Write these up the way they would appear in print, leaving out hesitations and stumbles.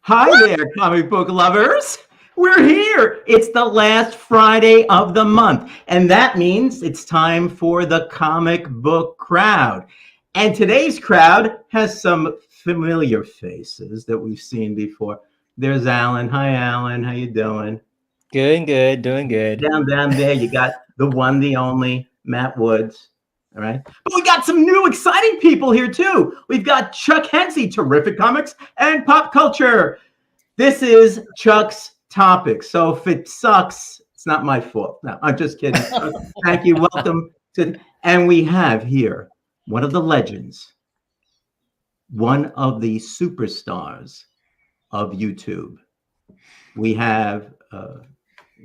Hi there, comic book lovers. We're here. It's the last Friday of the month, and that means it's time for the comic book crowd. And today's crowd has some familiar faces that we've seen before. There's Alan. Hi, Alan. How you doing? Doing good. Down there, you got the one, the only, Matt Woods. All right. But we got some new exciting people here, too. We've got Chuck Hensey, terrific comics and pop culture. This is Chuck's topic. So if it sucks, it's not my fault. No, I'm just kidding. Thank you. Welcome to, and we have here one of the legends, one of the superstars of YouTube. We have,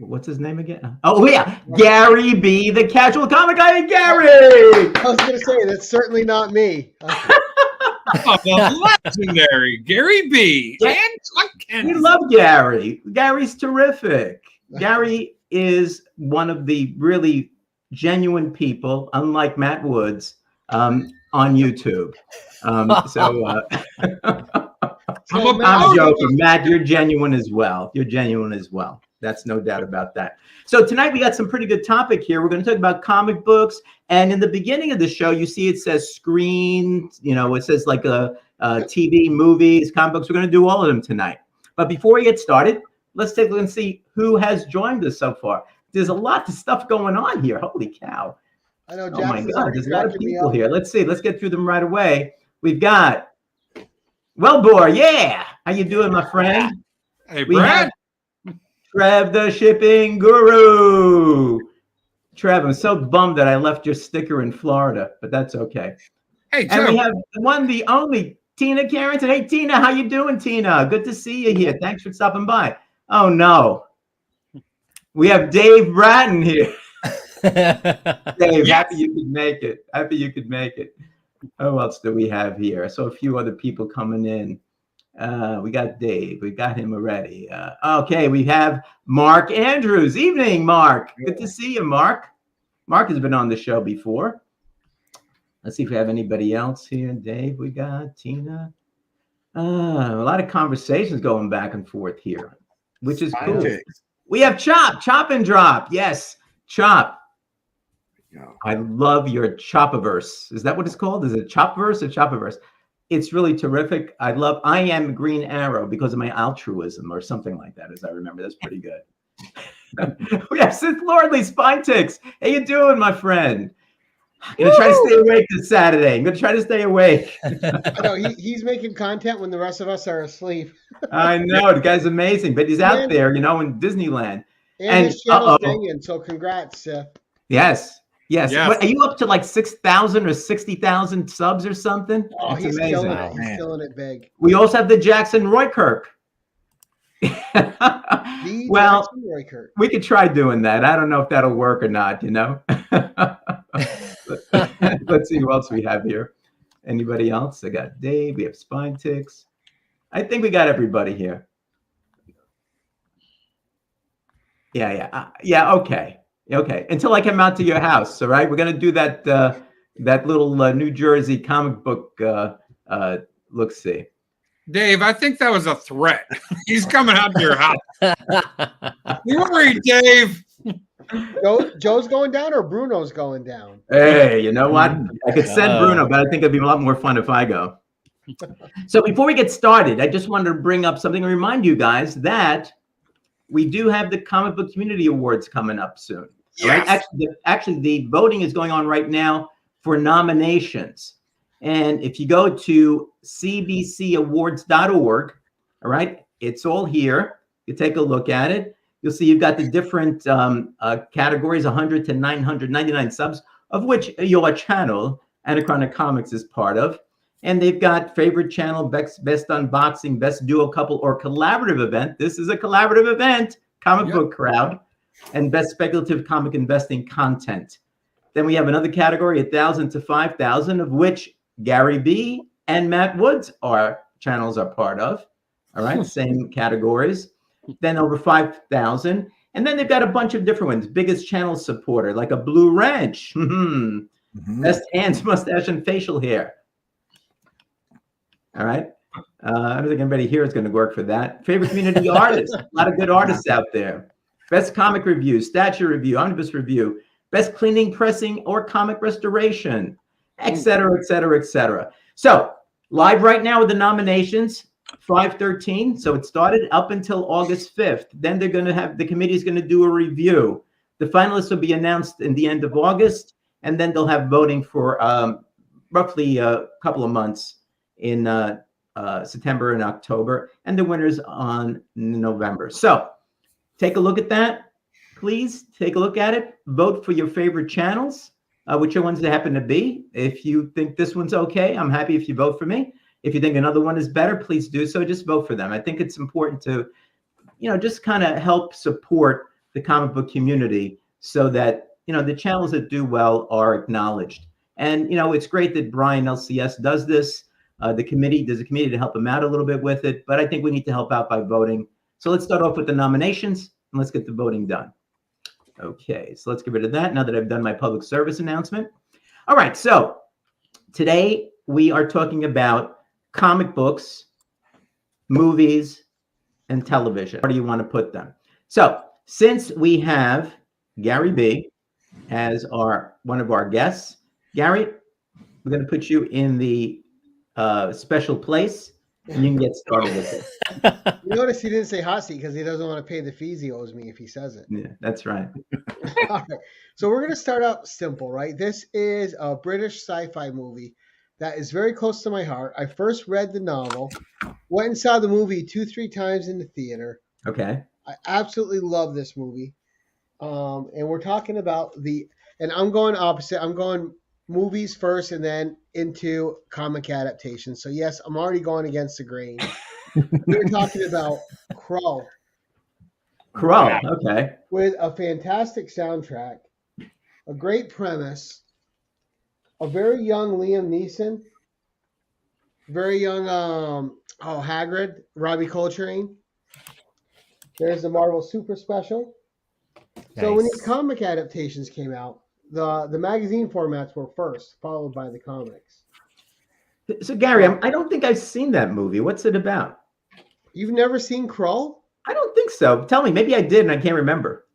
what's his name again? Oh, yeah, Gary B, the casual comic guy. Gary! I was going to say, that's certainly not me. Oh, the legendary Gary B. Yeah. And Chuck Hensey. We love Gary. Gary's terrific. Gary is one of the really genuine people, unlike Matt Woods, on YouTube. I'm joking. Matt, you're genuine as well. That's no doubt about that. So tonight we got some pretty good topic here. We're going to talk about comic books. And in the beginning of the show, you see it says screen, it says like a TV, movies, comic books. We're going to do all of them tonight. But before we get started, let's take a look and see who has joined us so far. There's a lot of stuff going on here. Holy cow. I know. Oh my God, there's a lot of people here. Let's see. Let's get through them right away. We've got Wellbore. Yeah. How you doing, my friend? Hey, Brad. Trev, the shipping guru. Trev, I'm so bummed that I left your sticker in Florida, but that's okay. Hey, and we have the one, the only, Tina Carrington. Hey, Tina, how you doing, Tina? Good to see you here. Thanks for stopping by. Oh, no. We have Dave Bratton here. Dave, Yes. Happy you could make it. Who else do we have here? I saw a few other people coming in. We got Dave. We got him already. Okay, we have Mark Andrews. Evening, Mark. Good to see you, Mark. Mark has been on the show before. Let's see if we have anybody else here. Dave, we got Tina. A lot of conversations going back and forth here, which is cool. We have Chop and Drop. Yes, Chop. I love your Chopaverse. Is that what it's called? Is it Chopverse or Chopaverse? It's really terrific. I am Green Arrow because of my altruism or something like that, as I remember. That's pretty good. We have Sith Lordly Spine Ticks. How you doing, my friend? I'm going to try to stay awake this Saturday. I'm going to try to stay awake. I know, he's making content when the rest of us are asleep. I know. The guy's amazing, but he's out there, in Disneyland. And his channel's banging, so congrats, Sith. Yes. What, are you up to like 6,000 or 60,000 subs or something? Oh, it's he's amazing. killing it. He's killing it big. We also have the Jackson Roykirk. Well, Jackson Roykirk. We could try doing that. I don't know if that'll work or not, Let's see who else we have here. Anybody else? I got Dave. We have Spine Ticks. I think we got everybody here. Yeah. Okay. Until I come out to your house, all right? We're gonna do that little New Jersey comic book look-see. Dave, I think that was a threat. He's coming out to your house. You worried, Dave? Joe's going down or Bruno's going down? Hey, you know what? I could send Bruno, but I think it'd be a lot more fun if I go. So before we get started, I just wanted to bring up something and remind you guys that we do have the Comic Book Community Awards coming up soon. Yes. Right? Actually, the voting is going on right now for nominations. And if you go to cbcawards.org, all right, it's all here. You take a look at it. You'll see you've got the different categories, 100 to 999 subs, of which your channel, Anachronic Comics, is part of. And they've got favorite channel, best unboxing, best duo, couple, or collaborative event. This is a collaborative event, comic book crowd, and best speculative comic investing content. Then we have another category, 1,000 to 5,000, of which Gary B and Matt Woods channels are part of. All right, same categories. Then over 5,000. And then they've got a bunch of different ones. Biggest channel supporter, like a Blue Ranch. Best hands, mustache, and facial hair. All right. I don't think anybody here is going to work for that. Favorite community artist. A lot of good artists out there. Best comic review, statue review, omnibus review, best cleaning, pressing, or comic restoration, et cetera, et cetera, et cetera. So live right now with the nominations, 5/13. So it started up until August 5th. Then they're going to have, the committee is going to do a review. The finalists will be announced in the end of August, and then they'll have voting for roughly a couple of months in September and October, and the winners on November. So take a look at that. Please take a look at it. Vote for your favorite channels, whichever ones they happen to be. If you think this one's okay, I'm happy if you vote for me. If you think another one is better, please do so. Just vote for them. I think it's important to, just kind of help support the comic book community so that, the channels that do well are acknowledged. And, it's great that Brian LCS does this. There's a committee to help him out a little bit with it, but I think we need to help out by voting. So let's start off with the nominations and let's get the voting done. Okay, so let's get rid of that now that I've done my public service announcement. All right, so today we are talking about comic books, movies, and television. Where do you want to put them? So since we have Gary B as one of our guests, Gary, we're going to put you in the special place, and you can get started with it. You notice he didn't say hot seat because he doesn't want to pay the fees he owes me if he says it. Yeah, that's right. All right. So we're going to start out simple, right? This is a British sci-fi movie that is very close to my heart. I first read the novel, went and saw the movie 2-3 times in the theater. Okay. I absolutely love this movie. And we're talking about and I'm going opposite. I'm going movies first and then into comic adaptations. So yes, I'm already going against the grain. We're talking about Crow. Crow, okay. With a fantastic soundtrack, a great premise, a very young Liam Neeson, very young Hagrid, Robbie Coltrane. There's the Marvel Super Special. So when these comic adaptations came out, the magazine formats were first, followed by the comics. So Gary, I don't think I've seen that movie. What's it about? You've never seen Krull? I don't think so. Tell me. Maybe I did and I can't remember.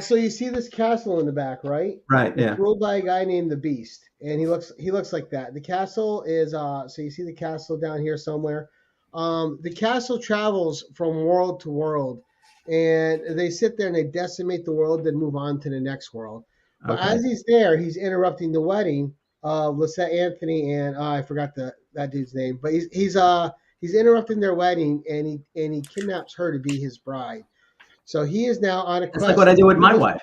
So you see this castle in the back, right? Right. Yeah. It's ruled by a guy named the Beast, and he looks like that. The castle is so you see the castle down here somewhere. The castle travels from world to world, and they sit there and they decimate the world, then move on to the next world. But as he's there, he's interrupting the wedding of Lisette Anthony and I forgot that dude's name, but he's interrupting their wedding, and he kidnaps her to be his bride. So he is now on a quest. That's like what I do with my wife.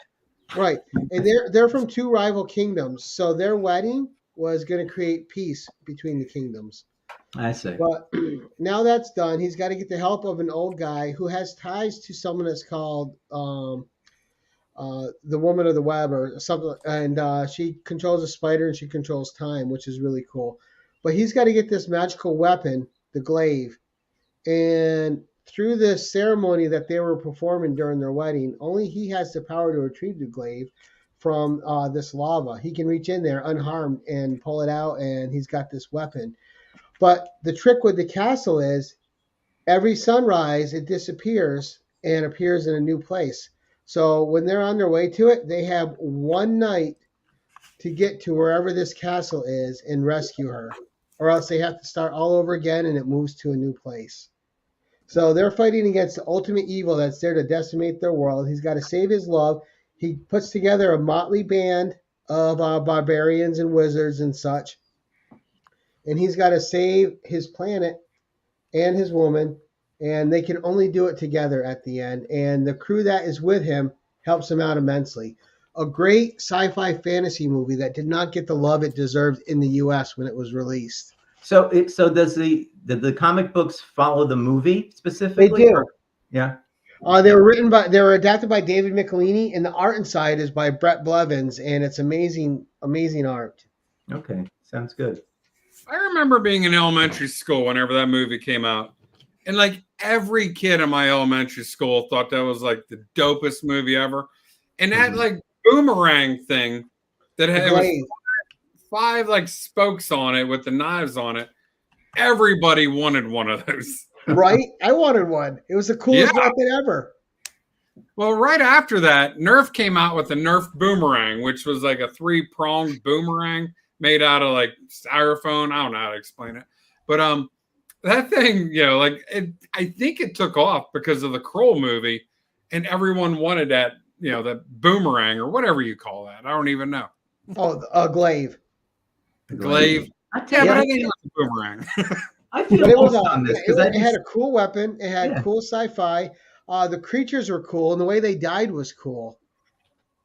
Right. And they're from two rival kingdoms. So their wedding was going to create peace between the kingdoms. I see. But now that's done. He's got to get the help of an old guy who has ties to someone that's called the Woman of the Web or something. And she controls a spider and she controls time, which is really cool. But he's got to get this magical weapon, the glaive. And through this ceremony that they were performing during their wedding, only he has the power to retrieve the glaive from this lava. He can reach in there unharmed and pull it out, and he's got this weapon. But the trick with the castle is every sunrise, it disappears and appears in a new place. So when they're on their way to it, they have one night to get to wherever this castle is and rescue her, or else they have to start all over again and it moves to a new place. So they're fighting against the ultimate evil that's there to decimate their world. He's got to save his love. He puts together a motley band of barbarians and wizards and such. And he's got to save his planet and his woman. And they can only do it together at the end. And the crew that is with him helps him out immensely. A great sci-fi fantasy movie that did not get the love it deserved in the U.S. when it was released. So does the comic books follow the movie specifically? They do. Yeah. They were adapted by David Michelini, and the art inside is by Brett Blevins, and it's amazing art. Okay, sounds good. I remember being in elementary school whenever that movie came out, and like every kid in my elementary school thought that was like the dopest movie ever. And that like boomerang thing that had was five like spokes on it with the knives on it. everybody wanted one of those. Right? I wanted one. It was the coolest weapon ever. Well, right after that, Nerf came out with the Nerf Boomerang, which was like a 3-pronged boomerang made out of like styrofoam. I don't know how to explain it, but that thing, I think it took off because of the Kroll movie, and everyone wanted that, the boomerang or whatever you call that. I don't even know. Oh, a glaive. Glaive. Yeah, but I think it was a boomerang. I feel But it was lost on this because it had a cool weapon. It had cool sci-fi. The creatures were cool, and the way they died was cool.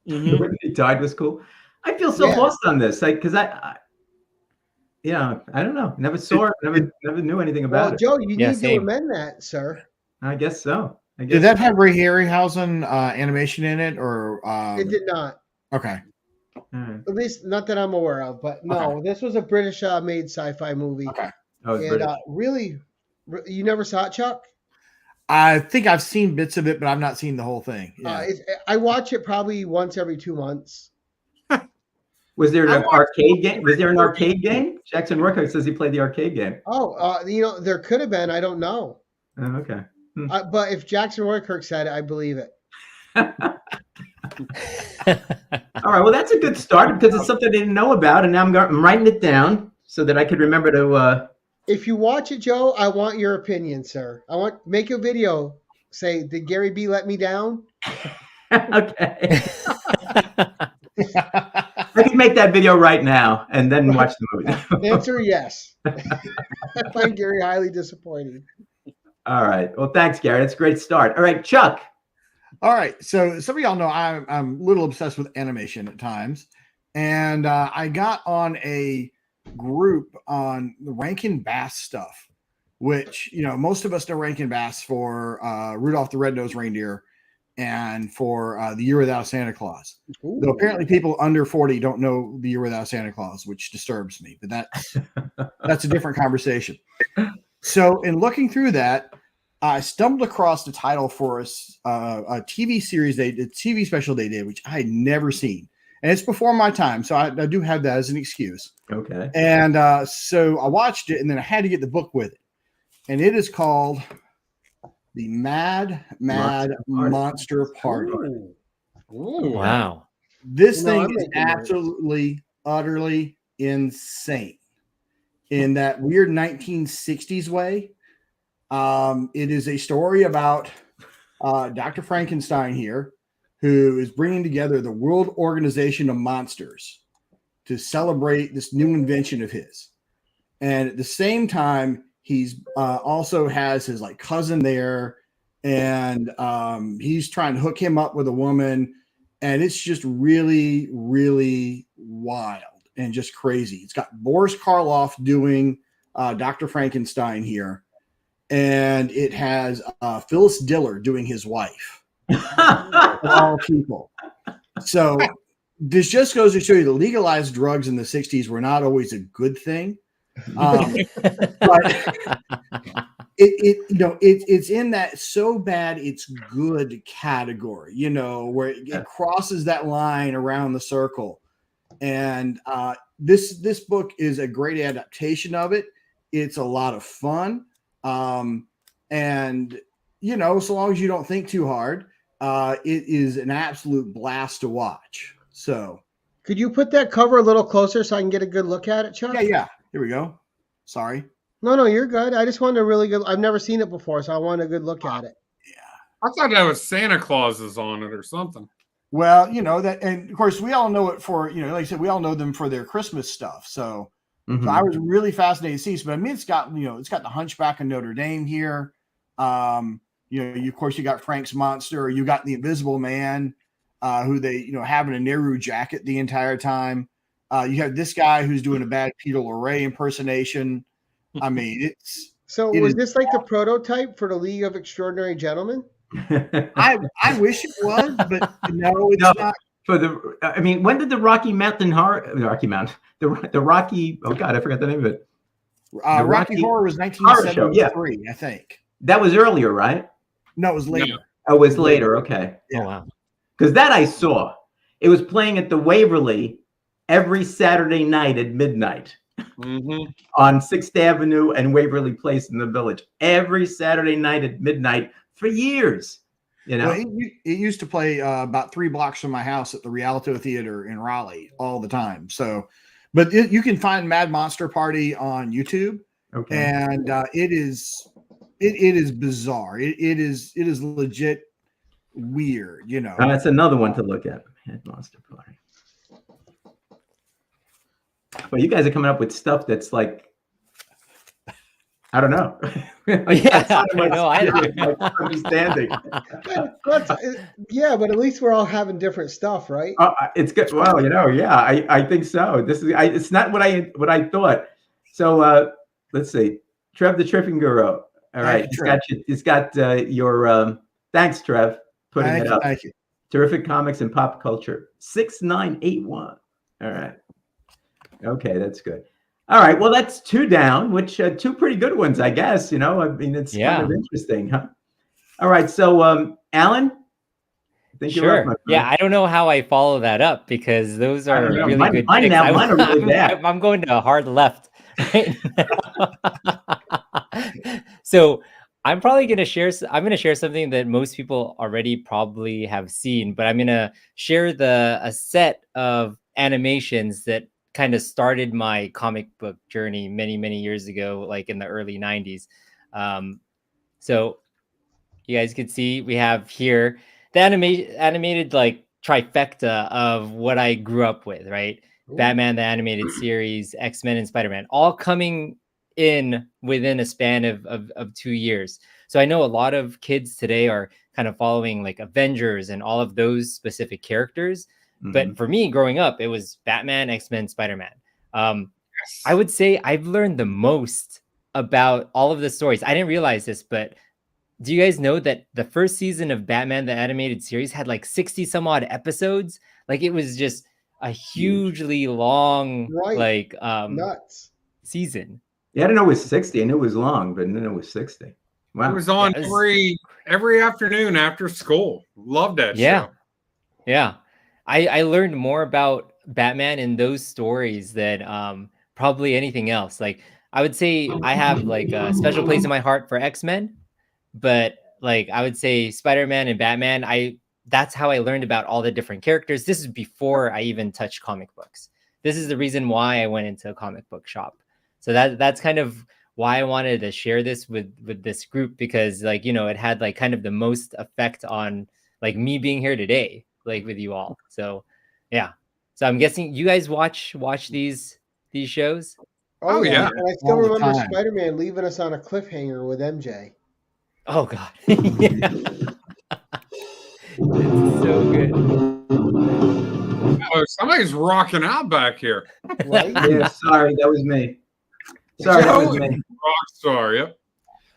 The way they died was cool. I feel so lost on this, like, because I don't know. Never saw it. Never knew anything about it. Joe, you need to amend that, sir. I guess so. Did that have Ray Harryhausen animation in it, or it did not? Okay. At least not that I'm aware of, but no, this was a British made sci-fi movie. Okay. And really, you never saw it, Chuck? I think I've seen bits of it, but I've not seen the whole thing. Yeah. I watch it probably once every 2 months. Was there an arcade game? Was there an arcade game? Jackson Rooker says he played the arcade game. Oh, there could have been. I don't know. Oh, okay. But if Jackson Roykirk said it, I believe it. All right. Well, that's a good start because it's something I didn't know about, and now I'm writing it down so that I could remember to. If you watch it, Joe, I want your opinion, sir. Make a video. Say, did Gary B let me down? Okay. I can make that video right now and then watch the movie. Answer yes. I find Gary highly disappointing. All right. Well, thanks, Gary. That's a great start. All right, Chuck. All right. So some of y'all know I'm a little obsessed with animation at times. And I got on a group on the Rankin Bass stuff, which, most of us know Rankin Bass for Rudolph the Red-Nosed Reindeer and for The Year Without Santa Claus. Ooh. Though apparently people under 40 don't know The Year Without Santa Claus, which disturbs me, but that's a different conversation. So in looking through that, I stumbled across the title for a TV series a TV special they did, which I had never seen. And it's before my time, so I do have that as an excuse. Okay. And so I watched it, and then I had to get the book with it. And it is called The Mad Monster Party. Ooh. Wow. This thing is absolutely, utterly insane in that weird 1960s way. It is a story about Dr. Frankenstein here, who is bringing together the World Organization of Monsters to celebrate this new invention of his. And at the same time, he's also has his cousin there, and he's trying to hook him up with a woman. And it's just really, really wild and just crazy. It's got Boris Karloff doing Dr. Frankenstein here. And it has Phyllis Diller doing his wife. Of all people. So this just goes to show you the legalized drugs in the 60s were not always a good thing. But it's in that so bad it's good category, where it crosses that line around the circle. And this book is a great adaptation of it. It's a lot of fun. And so long as you don't think too hard, it is an absolute blast to watch. So could you put that cover a little closer so I can get a good look at it, Chuck? Yeah. Here we go. Sorry. No, you're good. I just wanted a really good. I've never seen it before, so I want a good look at it. Yeah. I thought that was Santa Clauses on it or something. Well, that, and of course we all know it for, like I said, we all know them for their Christmas stuff. So, so I was really fascinated to see. But I mean, it's got the Hunchback of Notre Dame here. Of course, you got Frank's Monster. You got the Invisible Man, who they, have in a Nehru jacket the entire time. You have this guy who's doing a bad Peter Lorre impersonation. I mean, it's. So was this like the prototype for the League of Extraordinary Gentlemen? I wish it was, but no, it's not. When did the Rocky Mountain the Rocky, oh God, I forgot the name of it. Rocky Horror was 1973, I think. That was earlier, right? No, it was later. Oh, it was later. Okay. Yeah. Oh, wow. Because that I saw. It was playing at the Waverly every Saturday night at midnight. on 6th Avenue and Waverly Place in the Village every Saturday night at midnight for years. You know, well, it used to play about 3 blocks from my house at the Rialto Theater in Raleigh all the time. So, but you can find Mad Monster Party on YouTube, and it is bizarre. It is legit weird. You know, that's another one to look at. Mad Monster Party. Well, you guys are coming up with stuff that's like, I don't know. Yeah, I know. Understanding. Yeah, but at least we're all having different stuff, right? It's good. Well, you know, yeah, I think so. This is it's not what I thought. So let's see. Trev the Tripping Guru. All right, he's got your thanks, Trev, putting it up. Thank you. Terrific comics and pop culture. 6981. All right. Okay, that's good. All right, well, that's 2 down, which 2 pretty good ones, I guess. You know, I mean, it's kind of interesting, huh? All right, so Alan, I think you're up, my friend. Yeah, I don't know how I follow that up because those are really good picks. Mine are really bad. I'm going to a hard left right now. So I'm probably going to share. I'm going to share something that most people already probably have seen, but I'm going to share a set of animations that kind of started my comic book journey many years ago, like in the early 90s. So you guys can see we have here the animated like trifecta of what I grew up with, right? Ooh. Batman the animated series, X-Men, and Spider-Man, all coming in within a span of 2 years. So I know a lot of kids today are kind of following like Avengers and all of those specific characters. But for me, growing up, it was Batman, X-Men, Spider-Man. I would say I've learned the most about all of the stories. I didn't realize this, but do you guys know that the first season of Batman, the animated series, had like 60 some odd episodes? Like it was just a hugely long, nuts season. Yeah, I didn't know it was 60. I knew it was long, but I didn't know it was 60. Wow. It was on every afternoon after school. Loved that show. Yeah. I learned more about Batman in those stories than probably anything else. Like I would say I have like a special place in my heart for X-Men, but like I would say Spider-Man and Batman, that's how I learned about all the different characters. This is before I even touched comic books. This is the reason why I went into a comic book shop. So that's kind of why I wanted to share this with this group, because like, you know, it had like kind of the most effect on like me being here today, like with you all. So yeah. So I'm guessing you guys watch these shows. Oh yeah. And I still remember Spider-Man leaving us on a cliffhanger with MJ. Oh God. Yeah. It's so good. Oh, somebody's rocking out back here. Right? Yeah, sorry, that was me. Sorry, that was me. Rockstar, yep.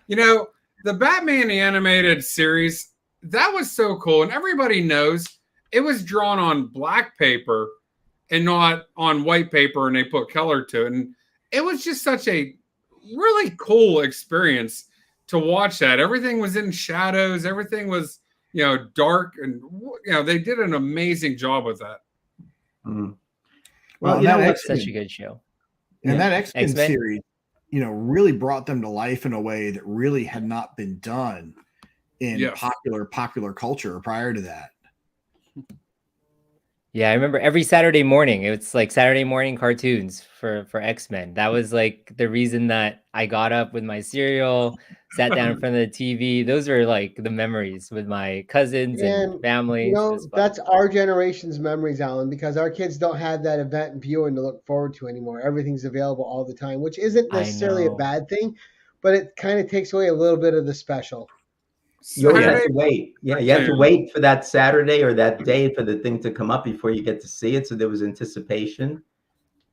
You know, the Batman animated series, that was so cool. And everybody knows it was drawn on black paper and not on white paper, and they put color to it. And it was just such a really cool experience to watch that. Everything was in shadows. Everything was, you know, dark. And, you know, they did an amazing job with that. Mm. Well, you know, that's such a good show. And that X-Men series, you know, really brought them to life in a way that really had not been done in popular culture prior to that. Yeah, I remember every Saturday morning, it's like Saturday morning cartoons for X-Men. That was like the reason that I got up with my cereal, sat down in front of the TV. Those are like the memories with my cousins and family. You know, that's our generation's memories, Alan, because our kids don't have that event and viewing to look forward to anymore. Everything's available all the time, which isn't necessarily a bad thing, but it kind of takes away a little bit of the special. You have to wait. Yeah, you have to wait for that Saturday or that day for the thing to come up before you get to see it. So there was anticipation.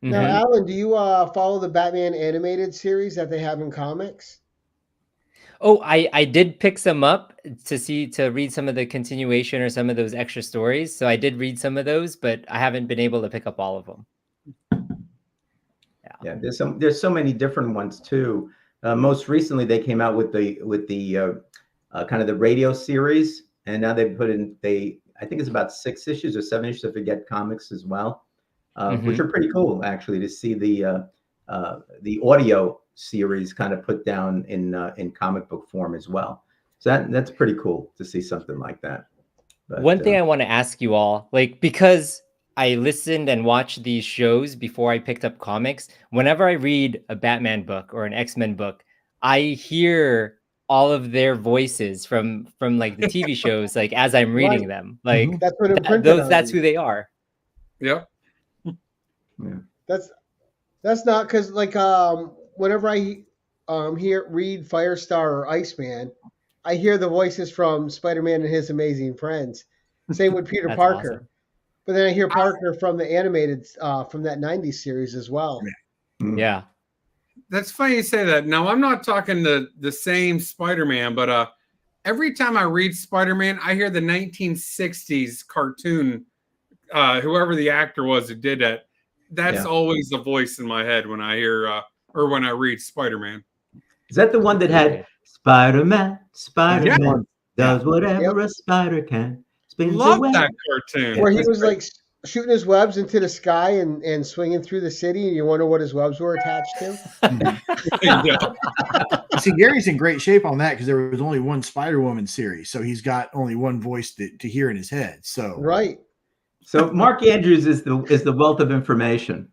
Now, Alan, do you follow the Batman animated series that they have in comics? Oh, I did pick some up to read some of the continuation or some of those extra stories. So I did read some of those, but I haven't been able to pick up all of them. Yeah, there's so many different ones too. Most recently, they came out with the kind of the radio series, and now they put in I think it's about 6 issues or 7 issues of Forget Comics as well, which are pretty cool actually to see the the audio series kind of put down in comic book form as well. So that's pretty cool to see something like that. But, one thing I want to ask you all, like, because I listened and watched these shows before I picked up comics, whenever I read a Batman book or an X-Men book, I hear all of their voices from like the TV shows, like as I'm reading them. Like That's what imprinted on that's you. who they are. Yep. yeah. That's not because like whenever I read Firestar or Iceman, I hear the voices from Spider-Man and His Amazing Friends. Same with Peter That's Parker. awesome. But then I hear Parker from the animated from that 90s series as well. Yeah. That's funny you say that. Now, I'm not talking the same Spider-Man, but every time I read Spider-Man, I hear the 1960s cartoon, whoever the actor was who did that. That's always the voice in my head when I hear or when I read Spider-Man. Is that the one that had Spider-Man Yeah. does whatever a spider can? Spins Love away. that cartoon. Where he was like shooting his webs into the sky and swinging through the city, and you wonder what his webs were attached to. Yeah. See, Gary's in great shape on that because there was only one Spider-Woman series, so he's got only one voice to hear in his head. So Right. So Mark Andrews is the wealth of information.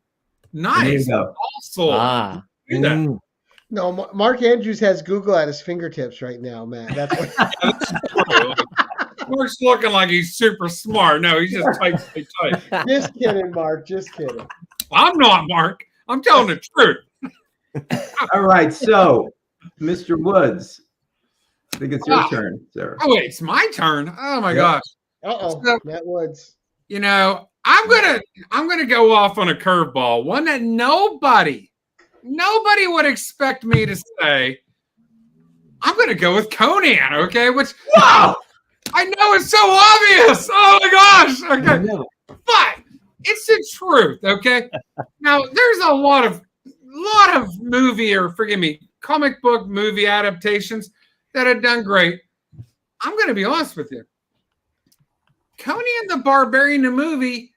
There you Nice. go. Also, Ah. do that. Mm. No, Mark Andrews has Google at his fingertips right now, Matt. That's what. Mark's looking like he's super smart. No, he's just type. Just kidding, Mark. Just kidding. I'm not Mark. I'm telling the truth. All right, so Mr. Woods, I think it's your turn, sir. Oh wait, it's my turn. Oh my gosh. Uh-oh, So- Matt Woods. You know, I'm gonna go off on a curveball, one that nobody would expect me to say. I'm gonna go with Conan, okay? Which wow, I know it's so obvious. Oh my gosh, okay, but it's the truth, okay? Now there's a lot of movie or forgive me, comic book movie adaptations that have done great. I'm gonna be honest with you. Conan the Barbarian, the movie,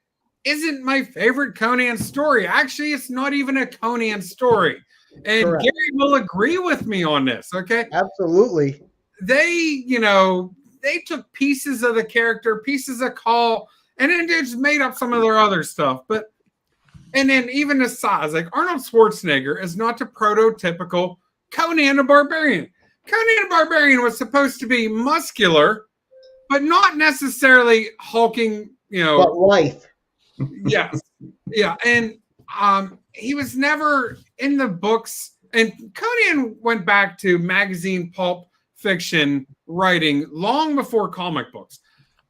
isn't my favorite Conan story. Actually, it's not even a Conan story. And Correct. Gary will agree with me on this, okay? Absolutely. They took pieces of the character, pieces of Call, and then they just made up some of their other stuff. And then even the size, like Arnold Schwarzenegger is not the prototypical Conan the Barbarian. Conan the Barbarian was supposed to be muscular, but not necessarily hulking, But life. Yes. Yeah. And he was never in the books. And Conan went back to magazine pulp fiction writing long before comic books.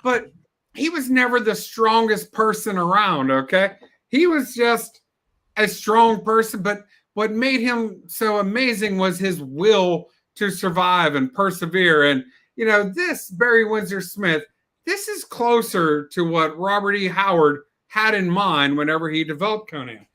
But he was never the strongest person around, okay? He was just a strong person. But what made him so amazing was his will to survive and persevere. And this Barry Windsor Smith, this is closer to what Robert E. Howard had in mind whenever he developed Conan.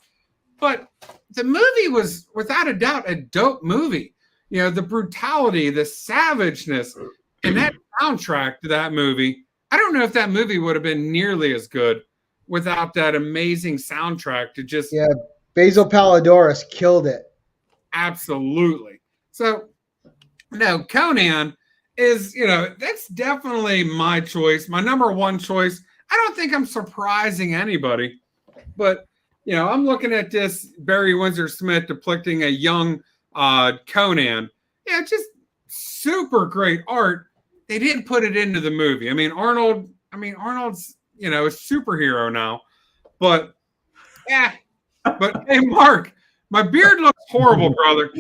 But the movie was, without a doubt, a dope movie. The brutality, the savageness, and that soundtrack to that movie. I don't know if that movie would have been nearly as good without that amazing soundtrack to just... Yeah, Basil Palladorus killed it. Absolutely. So, no, Conan is, that's definitely my choice, my number one choice. I don't think I'm surprising anybody, but, I'm looking at this Barry Windsor Smith depicting a young Conan. Yeah, just super great art. They didn't put it into the movie. Arnold's, a superhero now, but hey, Mark, my beard looks horrible, brother.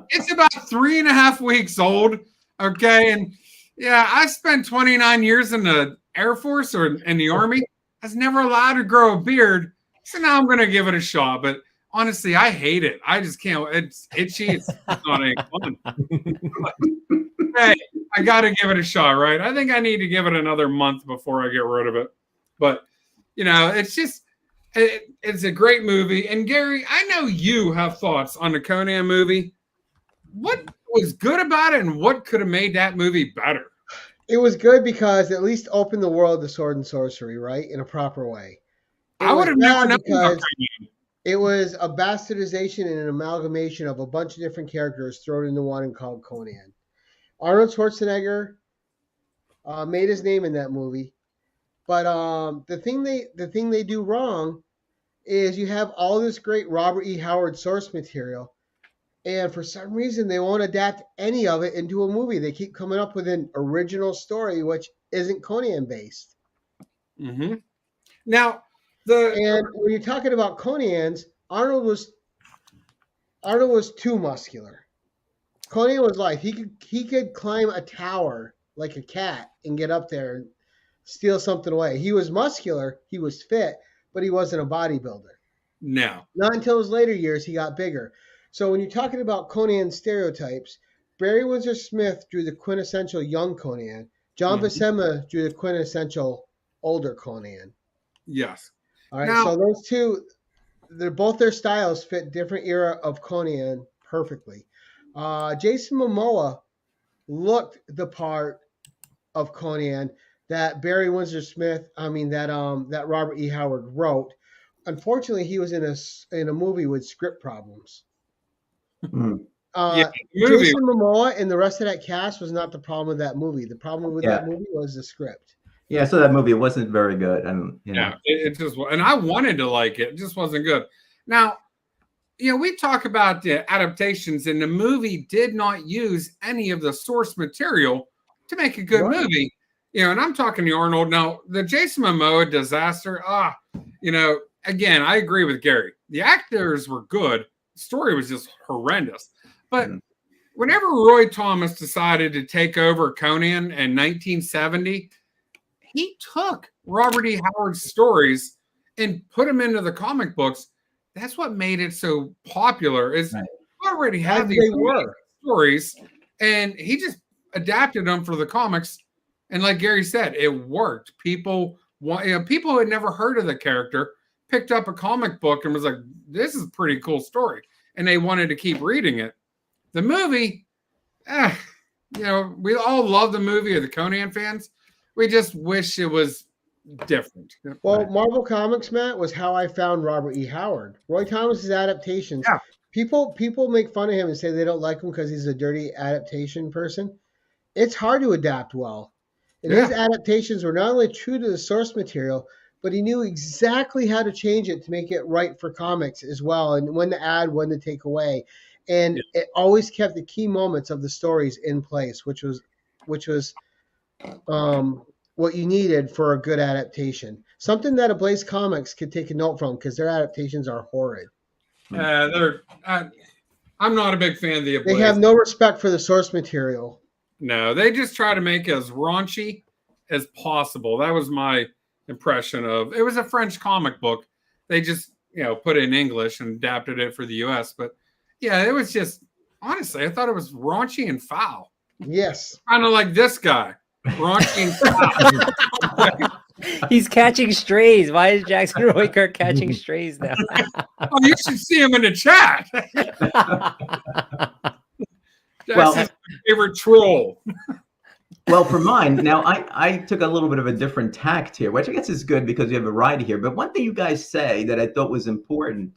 It's about 3.5 weeks old. Okay. And yeah, I spent 29 years in the Air Force or in the Army. I was never allowed to grow a beard. So now I'm going to give it a shot. But honestly, I hate it. I just can't. It's itchy. It's not any fun. Hey, I got to give it a shot, right? I think I need to give it another month before I get rid of it. But, it's just, it's a great movie. And Gary, I know you have thoughts on the Conan movie. What was good about it and what could have made that movie better? It was good because it at least opened the world to sword and sorcery, right? In a proper way. I would have never known about because Conan. It was a bastardization and an amalgamation of a bunch of different characters thrown into one and called Conan. Arnold Schwarzenegger made his name in that movie, but the thing they do wrong is you have all this great Robert E. Howard source material, and for some reason they won't adapt any of it into a movie. They keep coming up with an original story which isn't Conan based. Mm-hmm. Now, and when you're talking about Conan's, Arnold was too muscular. Conan was like he could climb a tower like a cat and get up there and steal something away. He was muscular, he was fit, but he wasn't a bodybuilder. No. Not until his later years he got bigger. So when you're talking about Conan stereotypes, Barry Windsor Smith drew the quintessential young Conan. John Buscema drew the quintessential older Conan. Yes. All right, so those two, both their styles fit different era of Conan perfectly. Jason Momoa looked the part of Conan that Barry Windsor Smith, that Robert E. Howard wrote. Unfortunately, he was in a movie with script problems. Jason Momoa and the rest of that cast was not the problem with that movie. The problem with that movie was the script. Yeah, so that movie wasn't very good. It just, and I wanted to like it. It just wasn't good. Now, we talk about the adaptations, and the movie did not use any of the source material to make a good movie. And I'm talking to Arnold. Now, the Jason Momoa disaster, again, I agree with Gary. The actors were good. The story was just horrendous. But whenever Roy Thomas decided to take over Conan in 1970, he took Robert E. Howard's stories and put them into the comic books. That's what made it so popular. Is already had these stories, and he just adapted them for the comics. And like Gary said, it worked. People who had never heard of the character picked up a comic book and was like, "This is a pretty cool story," and they wanted to keep reading it. The movie, we all love the movie, or the Conan fans. We just wish it was different. Well, Marvel Comics, Matt, was how I found Robert E. Howard. Roy Thomas's adaptations. Yeah. People make fun of him and say they don't like him because he's a dirty adaptation person. It's hard to adapt well. And his adaptations were not only true to the source material, but he knew exactly how to change it to make it right for comics as well, and when to add, when to take away. And it always kept the key moments of the stories in place, which was what you needed for a good adaptation. Something that Ablaze Comics could take a note from, because their adaptations are horrid. I'm not a big fan of the Ablaze. They have no respect for the source material. No, they just try to make it as raunchy as possible. That was my impression of it. Was a French comic book. They just put it in English and adapted it for the US. But it was just, honestly, I thought it was raunchy and foul. Yes. Kind of like this guy. Raunchy and foul. He's catching strays. Why is Jackson Roykert catching strays now? Oh, you should see him in the chat. That's his favorite troll. Well, for mine, now I took a little bit of a different tact here, which I guess is good because we have a ride here. But one thing you guys say that I thought was important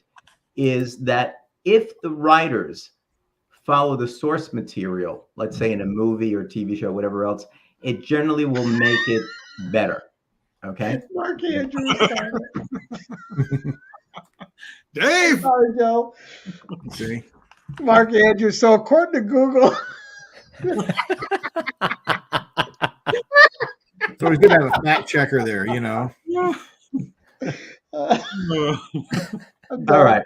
is that if the writers follow the source material, let's say in a movie or TV show, whatever else, it generally will make it better. Okay? Mark Andrews. Dave! Sorry, Joe. See? Mark Andrews. So according to Google... So he's gonna have a fact checker there, All right.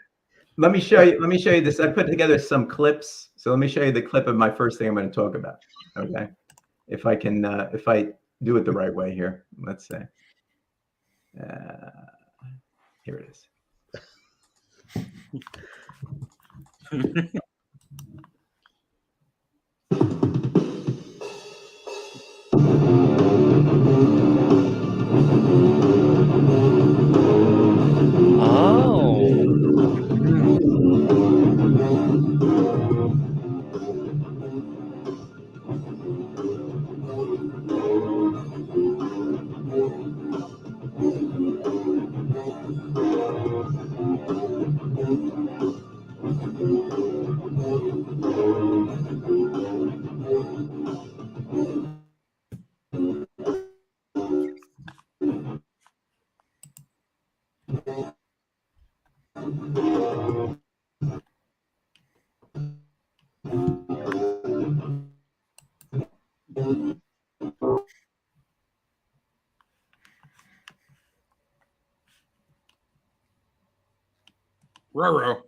Let me show you this. I put together some clips. So let me show you the clip of my first thing I'm going to talk about. Okay. If I can, if I do it the right way here, let's say. Here it is. Roro.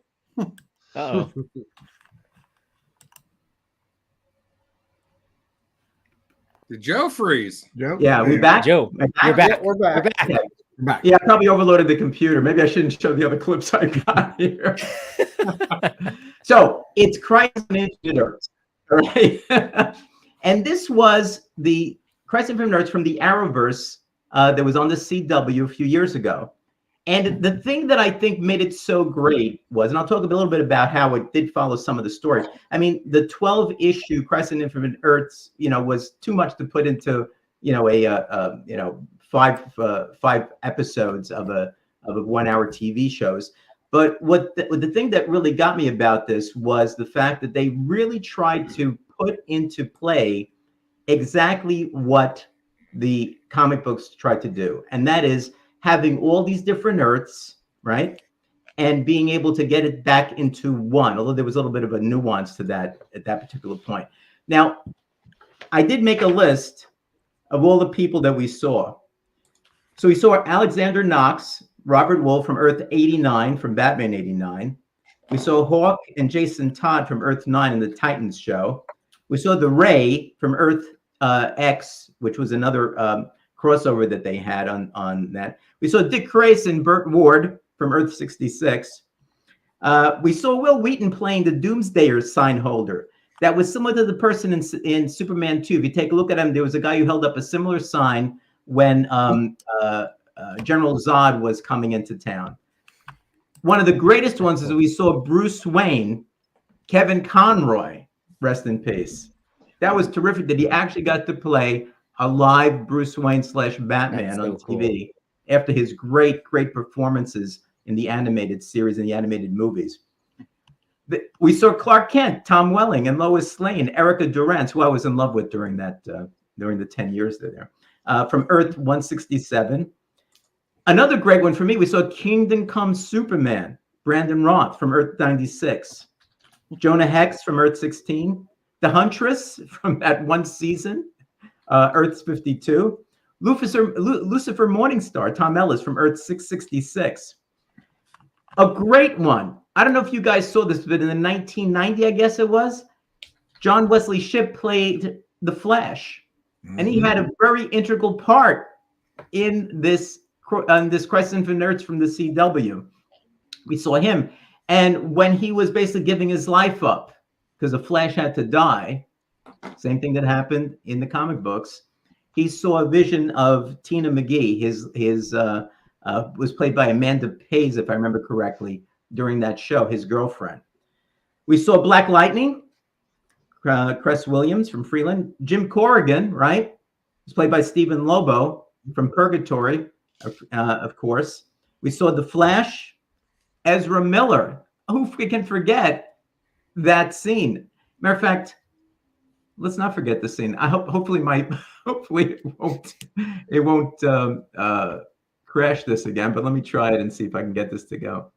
Uh-oh. Did Joe freeze? Joe? Yeah, we There back? Joe, We're you're back. Yeah, we're back. We're back. Okay. You're back. Yeah, I probably overloaded the computer. Maybe I shouldn't show the other clips I got here. So it's Christ and Infinite Earths, all right? And this was the Christ and Infinite Earths from the Arrowverse that was on the CW a few years ago. And the thing that I think made it so great was, and I'll talk a little bit about how it did follow some of the story. I mean, the 12-issue Christ and Infinite Earths, was too much to put into, five episodes of a 1-hour TV shows. But what the thing that really got me about this was the fact that they really tried to put into play exactly what the comic books tried to do, and that is having all these different Earths, right? And being able to get it back into one, although there was a little bit of a nuance to that at that particular point. Now, I did make a list of all the people that we saw. So we saw Alexander Knox, Robert Wolf from Earth 89 from Batman 89. We saw Hawk and Jason Todd from Earth 9 in the Titans show. We saw the Ray from Earth X, which was another crossover that they had on that. We saw Dick Grayson and Burt Ward from Earth 66. We saw Will Wheaton playing the Doomsdayer sign holder. That was similar to the person in Superman 2. If you take a look at him, there was a guy who held up a similar sign when General Zod was coming into town. One of the greatest ones is we saw Bruce Wayne, Kevin Conroy, rest in peace. That was terrific that he actually got to play a live Bruce Wayne / Batman on TV after his great performances in the animated series and the animated movies. We saw Clark Kent, Tom Welling, and Lois Lane, Erica Durance, who I was in love with during the 10 years there. From Earth 167. Another great one for me, we saw Kingdom Come Superman, Brandon Roth from Earth 96. Jonah Hex from Earth 16. The Huntress from that one season, Earth 52. Lucifer Morningstar, Tom Ellis from Earth 666. A great one. I don't know if you guys saw this, but in the 1990, I guess it was, John Wesley Shipp played the Flash. And he had a very integral part in this Christ and Infinite Earths from the CW. We saw him. And when he was basically giving his life up because the Flash had to die, same thing that happened in the comic books, he saw a vision of Tina McGee. His was played by Amanda Pays, if I remember correctly, during that show, his girlfriend. We saw Black Lightning, Cress Williams from Freeland. Jim Corrigan, right? He's played by Stephen Lobo from Purgatory, of course. We saw The Flash, Ezra Miller. Who can forget that scene? Matter of fact, let's not forget the scene. I hopefully it won't crash this again, but let me try it and see if I can get this to go.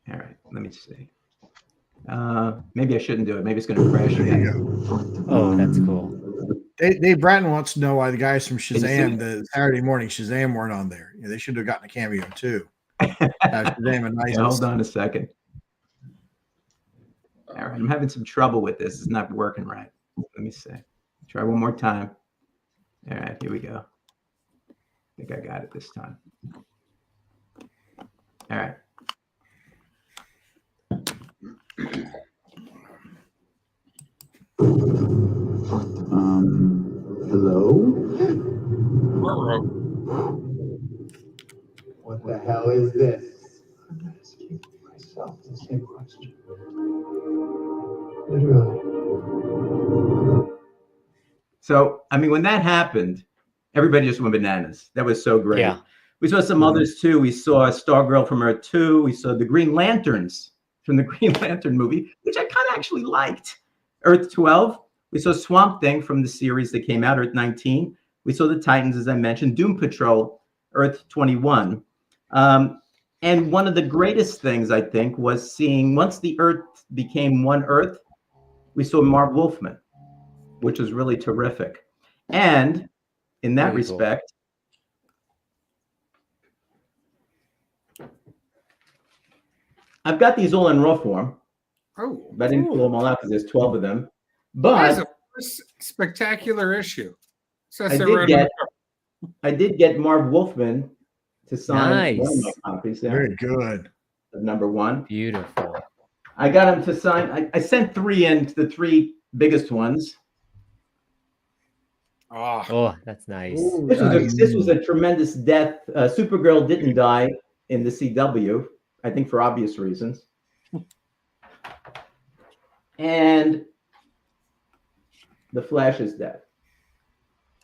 All right, let me see. Maybe I shouldn't do it. Maybe it's going to crash again. Oh, that's cool. Dave Bratton wants to know why the guys from Shazam, the Saturday morning Shazam, weren't on there. They should have gotten a cameo too. Shazam, a nice. Yeah, hold on a second. All right, I'm having some trouble with this. It's not working right. Let me see. Try one more time. All right, here we go. I think I got it this time. All right. Hello? Roro. What the hell is this? I'm asking myself the same question. Literally. So, I mean, when that happened, everybody just went bananas. That was so great. Yeah. We saw some others too. We saw Stargirl from Earth 2. We saw the Green Lanterns from the Green Lantern movie, which I kind of actually liked. Earth 12. We saw Swamp Thing from the series that came out, Earth 19. We saw the Titans, as I mentioned. Doom Patrol, Earth 21. And one of the greatest things, I think, was seeing once the Earth became one Earth, we saw Marv Wolfman, which was really terrific. And in that Very cool. respect, I've got these all in raw form. Oh, But I didn't pull them all out because there's 12 of them. But spectacular issue. I did get Marv Wolfman to sign one of my Nice. copies there. Very good. Of number 1. Beautiful. I got him to sign. I sent 3 in to the 3 biggest ones. Oh, that's nice. Ooh, This was a tremendous death. Supergirl didn't die in the CW, I think for obvious reasons. And the Flash's death.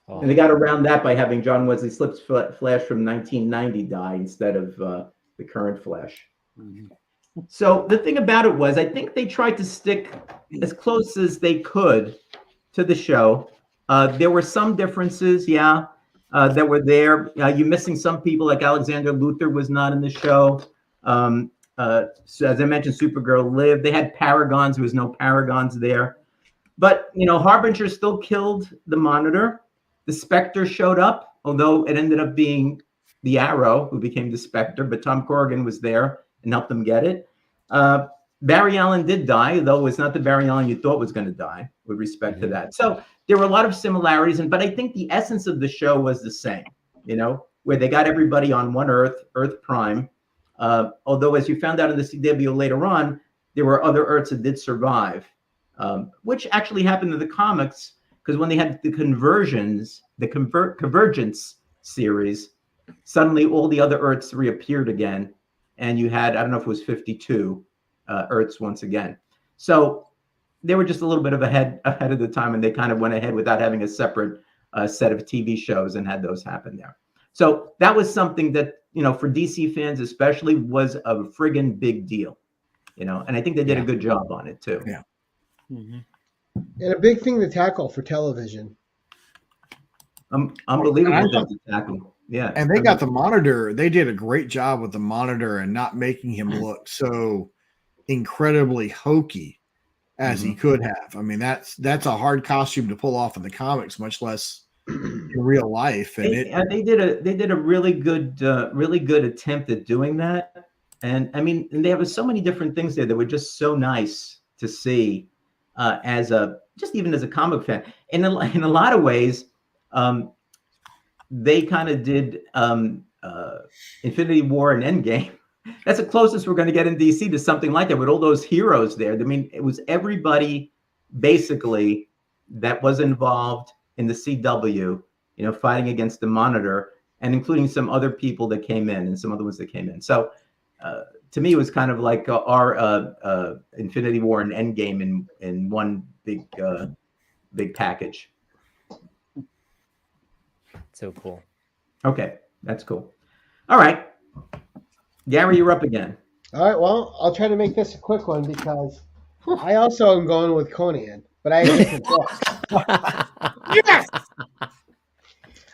Oh. And they got around that by having John Wesley Slipp's Flash from 1990 die instead of the current Flash. So the thing about it was, I think they tried to stick as close as they could to the show. There were some differences, that were there. You're missing some people, like Alexander Luthor was not in the show. So as I mentioned, Supergirl lived. They had Paragons. There was no Paragons there. But, Harbinger still killed the Monitor. The Spectre showed up, although it ended up being the Arrow who became the Spectre. But Tom Corrigan was there and helped them get it. Barry Allen did die, though it's not the Barry Allen you thought was going to die, with respect to that. So there were a lot of similarities. But I think the essence of the show was the same, where they got everybody on one Earth, Earth Prime. Although, as you found out in the CW later on, there were other Earths that did survive, which actually happened in the comics, because when they had the conversions, the Convergence series, suddenly all the other Earths reappeared again, and you had, I don't know if it was 52 Earths once again. So they were just a little bit ahead of the time, and they kind of went ahead without having a separate set of TV shows and had those happen there. So that was something that, for DC fans especially, was a friggin' big deal, and I think they did a good job on it too. Yeah. And a big thing to tackle for television. Unbelievable to tackle. Yeah. And they got the Monitor. They did a great job with the Monitor and not making him look so incredibly hokey as he could have. I mean, that's a hard costume to pull off in the comics, much less in real life. And they did a really good attempt at doing that. And I mean, and there were so many different things there that were just so nice to see even as a comic fan. In a lot of ways, they kind of did Infinity War and Endgame. That's the closest we're going to get in DC to something like that, with all those heroes there. I mean, it was everybody basically that was involved in the CW, fighting against the Monitor, and including some other people that came in and some other ones that came in. So to me, it was kind of like our Infinity War and Endgame in one big package. So cool. Okay, that's cool. All right. Gary, you're up again. All right, well, I'll try to make this a quick one because I also am going with Conan, but I have different books. Yes.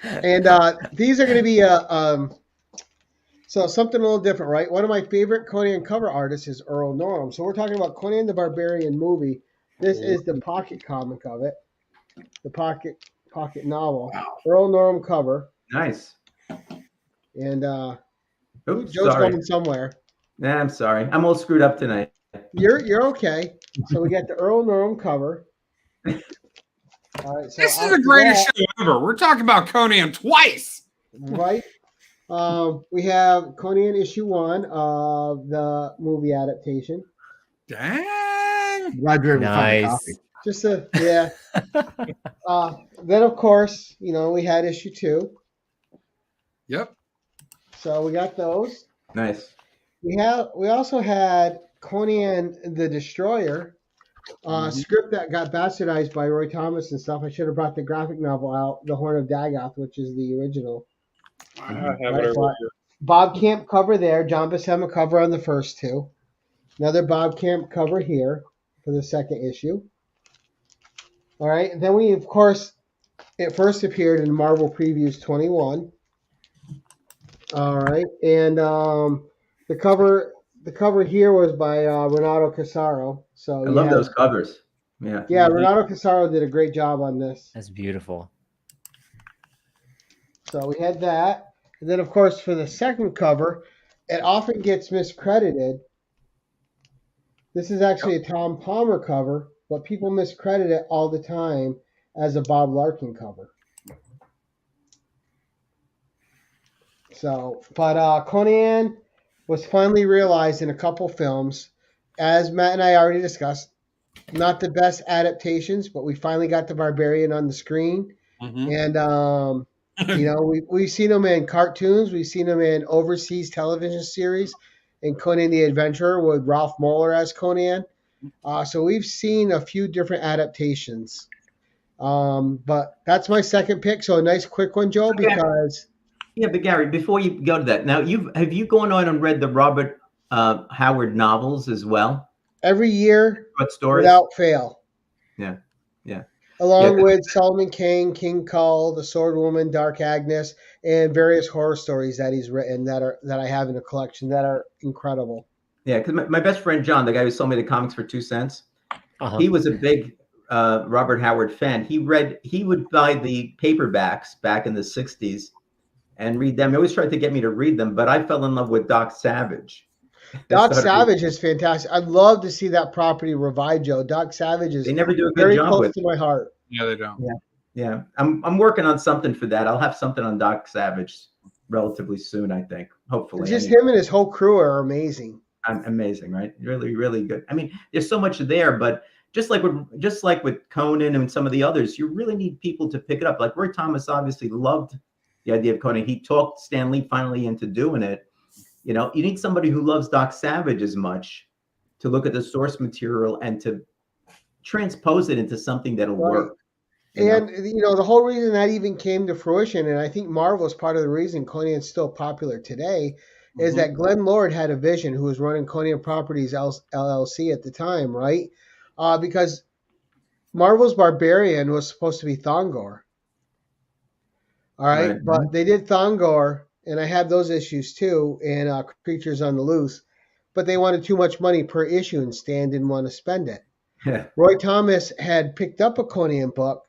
And these are going to be so something a little different, right? One of my favorite Conan cover artists is Earl Norm. So we're talking about Conan the Barbarian movie. This is the pocket comic of it, the pocket novel. Wow. Earl Norm cover. Nice. And Oops, Joe's sorry. going somewhere. Nah, I'm sorry. I'm all screwed up tonight. You're okay. So we got the Earl Norm cover. All right. So this is the greatest show ever. We're talking about Conan twice. Right. We have Conan issue 1 of the movie adaptation. Dang. Glad you're able to find a Nice. copy. Just yeah. Then of course, we had issue 2. Yep. So we got those. Nice. We also had Conan the Destroyer, script that got bastardized by Roy Thomas and stuff. I should have brought the graphic novel out, The Horn of Dagoth, which is the original. I have it over here. Bob Camp cover there. John Buscema cover on the first 2. Another Bob Camp cover here for the second issue. All right. And then we, of course, it first appeared in Marvel Previews 21. All right. And The cover here was by Renato Casaro. So I love those covers. Yeah. Yeah, Renato Casaro did a great job on this. That's beautiful. So we had that. And then, of course, for the second cover, it often gets miscredited. This is actually a Tom Palmer cover, but people miscredit it all the time as a Bob Larkin cover. So, but Conan was finally realized in a couple films. As Matt and I already discussed, not the best adaptations, but we finally got the Barbarian on the screen. And, we've seen him in cartoons. We've seen him in overseas television series in Conan the Adventurer with Ralph Moeller as Conan. So we've seen a few different adaptations. But that's my second pick. So a nice quick one, Joe, because... Yeah, but Gary, before you go to that, now have you gone on and read the Robert Howard novels as well? Every year, What stories? without fail. Yeah. Along with Solomon Kane, King Kull, The Sword Woman, Dark Agnes, and various horror stories that he's written that I have in a collection that are incredible. Yeah, because my best friend John, the guy who sold me the comics for 2 cents, he was a big Robert Howard fan. He would buy the paperbacks back in the 60s and read them. He always tried to get me to read them, but I fell in love with Doc Savage. Doc Savage is fantastic. I'd love to see that property revived, Joe. Doc Savage is They never do a good very job close with to my heart. Yeah, they don't. Yeah. I'm working on something for that. I'll have something on Doc Savage relatively soon, I think. Hopefully. Just him and his whole crew are amazing. Amazing, right? Really, really good. I mean, there's so much there, but just like with Conan and some of the others, you really need people to pick it up. Like Roy Thomas obviously loved the idea of Conan. He talked Stan Lee finally into doing it. You know, you need somebody who loves Doc Savage as much to look at the source material and to transpose it into something that'll work. And the whole reason that even came to fruition, and I think Marvel is part of the reason Conan's still popular today, is that Glenn Lord had a vision, who was running Conan Properties LLC at the time, right? Because Marvel's Barbarian was supposed to be Thongor. All right, but they did Thongor, and I have those issues too, and Creatures on the Loose, but they wanted too much money per issue, and Stan didn't want to spend it. Yeah. Roy Thomas had picked up a Conan book,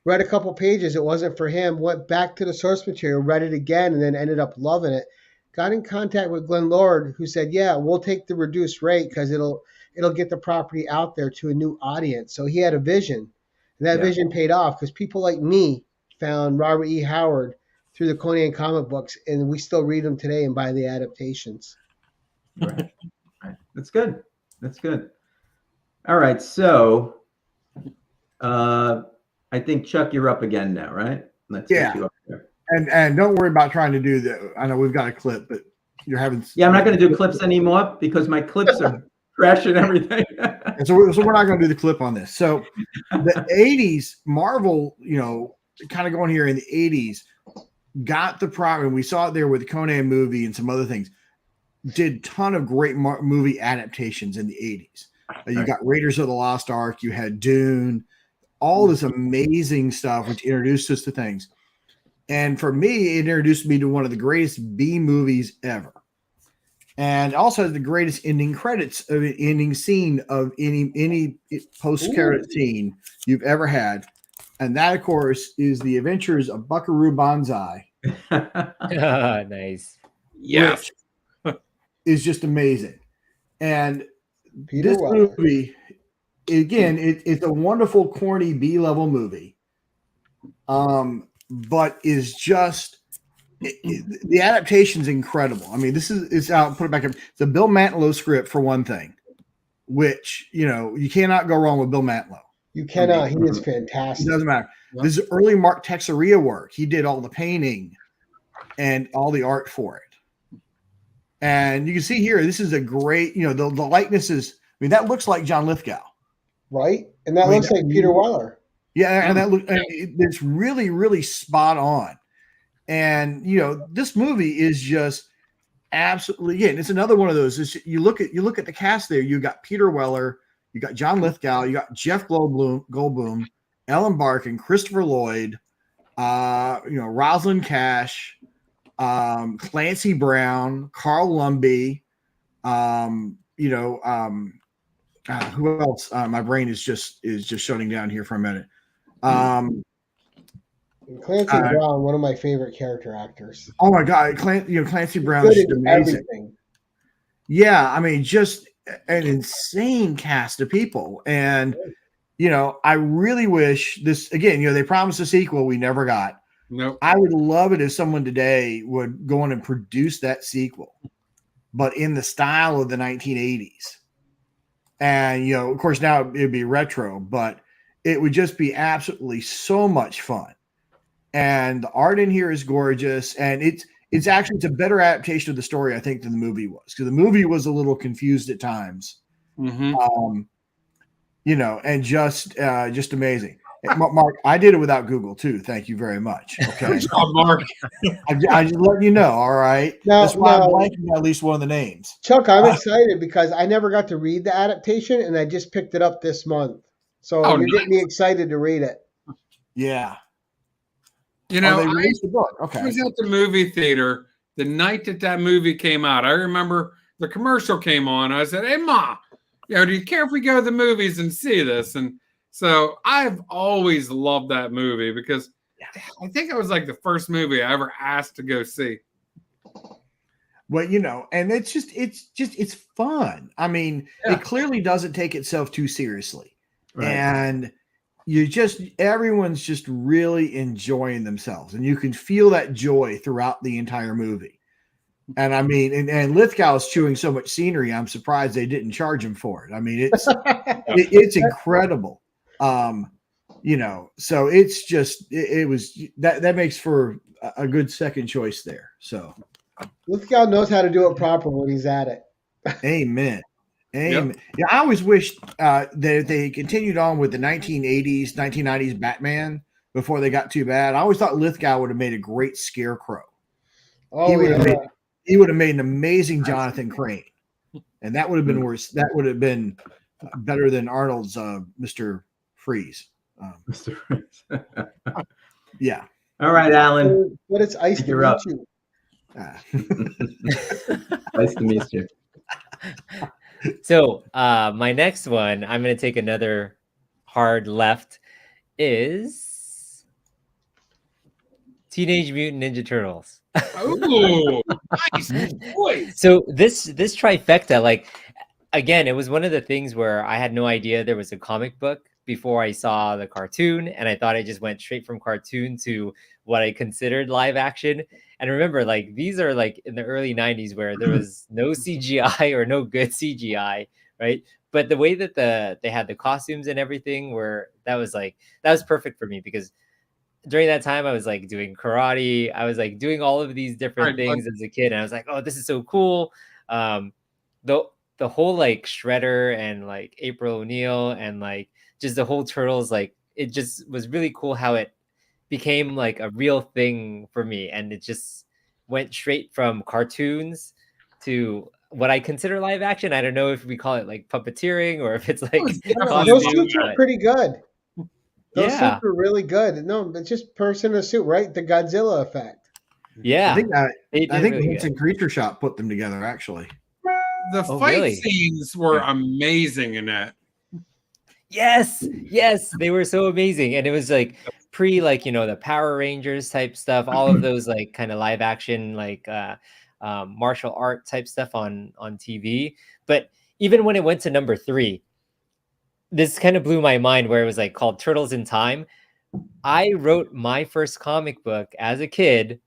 read a couple pages, it wasn't for him, went back to the source material, read it again, and then ended up loving it. Got in contact with Glenn Lord, who said, yeah, we'll take the reduced rate because it'll get the property out there to a new audience. So he had a vision, and that vision paid off because people like me found Robert E. Howard through the Conan comic books, and we still read them today and buy the adaptations. Right. That's good. All right, so I think Chuck, you're up again now, right? Let's get you up there. And don't worry about trying to do that. I know we've got a clip, but you're having. Yeah, I'm not going to do clips anymore because my clips are crashing everything. And so we're not going to do the clip on this. So the 80s, Marvel, kind of going here in the 80s, got the problem. We saw it there with the Conan movie and some other things. Did ton of great movie adaptations in the 80s. You got Raiders of the Lost Ark. You had Dune. All this amazing stuff, which introduced us to things. And for me, it introduced me to one of the greatest B movies ever. And also the greatest ending scene of any post-credit scene you've ever had. And that, of course, is The Adventures of Buckaroo Banzai. Nice. Yes. Is just amazing. And this movie, again, it's a wonderful, corny B-level movie. But is just the adaptation's incredible. I mean, it's out. Put it back up. It's a Bill Mantlo script for one thing, which you cannot go wrong with Bill Mantlo. You cannot. He is fantastic. It doesn't matter. This is early Mark Texeria work. He did all the painting and all the art for it. And you can see here, this is a great. The likeness is. I mean, that looks like John Lithgow, right? And that looks like Peter Weller. Yeah, and it's really, really spot on. And this movie is just absolutely. Again, it's another one of those. You look at the cast there. You got Peter Weller, you got John Lithgow, you got Jeff Goldblum, Ellen Barkin, Christopher Lloyd, Rosalind Cash, Clancy Brown, Carl Lumbly, who else? My brain is just shutting down here for a minute. Clancy Brown, one of my favorite character actors. Oh my God, Clancy Brown Good is at amazing. everything. Yeah, I mean, just an insane cast of people, and I really wish this again. They promised a sequel we never got. Nope. I would love it if someone today would go on and produce that sequel, but in the style of the 1980s. And, of course, now it'd be retro, but it would just be absolutely so much fun. And the art in here is gorgeous. And it's a better adaptation of the story, I think, than the movie was, because the movie was a little confused at times. Mm-hmm. And just amazing. Mark, I did it without Google too. Thank you very much. Okay, Good job, Mark. I just let you know. All right. That's why I'm blanking at least one of the names. Chuck, I'm excited because I never got to read the adaptation, and I just picked it up this month. So you're getting me excited to read it. Yeah. They released the book. Okay. I was at the movie theater the night that movie came out. I remember the commercial came on. I said, "Hey, Ma, do you care if we go to the movies and see this?" And so I've always loved that movie because I think it was like the first movie I ever asked to go see. Well, and it's fun. I mean, It clearly doesn't take itself too seriously. Right. And everyone's just really enjoying themselves, and you can feel that joy throughout the entire movie. And I mean, and Lithgow's chewing so much scenery, I'm surprised they didn't charge him for it. I mean, it's incredible. So it's just it was that makes for a good second choice there. So Lithgow knows how to do it proper when he's at it. Amen. Yep. Yeah, I always wished that they continued on with the 1980s, 1990s Batman before they got too bad. I always thought Lithgow would have made a great Scarecrow. Oh, he would have made an amazing Jonathan Crane, and that would have been worse. That would have been better than Arnold's Mr. Freeze. Mr. Freeze. Yeah. All right, Alan. But it's ice to meet you. Nice to meet you. So my next one, I'm going to take another hard left, is Teenage Mutant Ninja Turtles. Oh, nice voice. So this trifecta, like, again, it was one of the things where I had no idea there was a comic book before I saw the cartoon, and I thought I just went straight from cartoon to what I considered live action. And remember, like, these are like in the early 90s where there was no CGI or no good CGI, right? But the way that they had the costumes and everything that was perfect for me, because during that time I was like doing karate. I was like doing all of these different things as a kid. And I was like, oh, this is so cool. The whole like Shredder and like April O'Neil and like just the whole Turtles, like it just was really cool how it became like a real thing for me. And it just went straight from cartoons to what I consider live action. I don't know if we call it like puppeteering or if it's like those suits are pretty good. Those Yeah. suits are really good. No, it's just person in a suit, right? The Godzilla effect. Yeah. I think Vincent Creature Shop put them together, actually. The fight scenes were amazing in that. Yes, they were so amazing. And it was like pre, like, the Power Rangers type stuff, all of those like kind of live action, like martial art type stuff on TV. But even when it went to number 3, this kind of blew my mind, where it was like called Turtles in Time. I wrote my first comic book as a kid.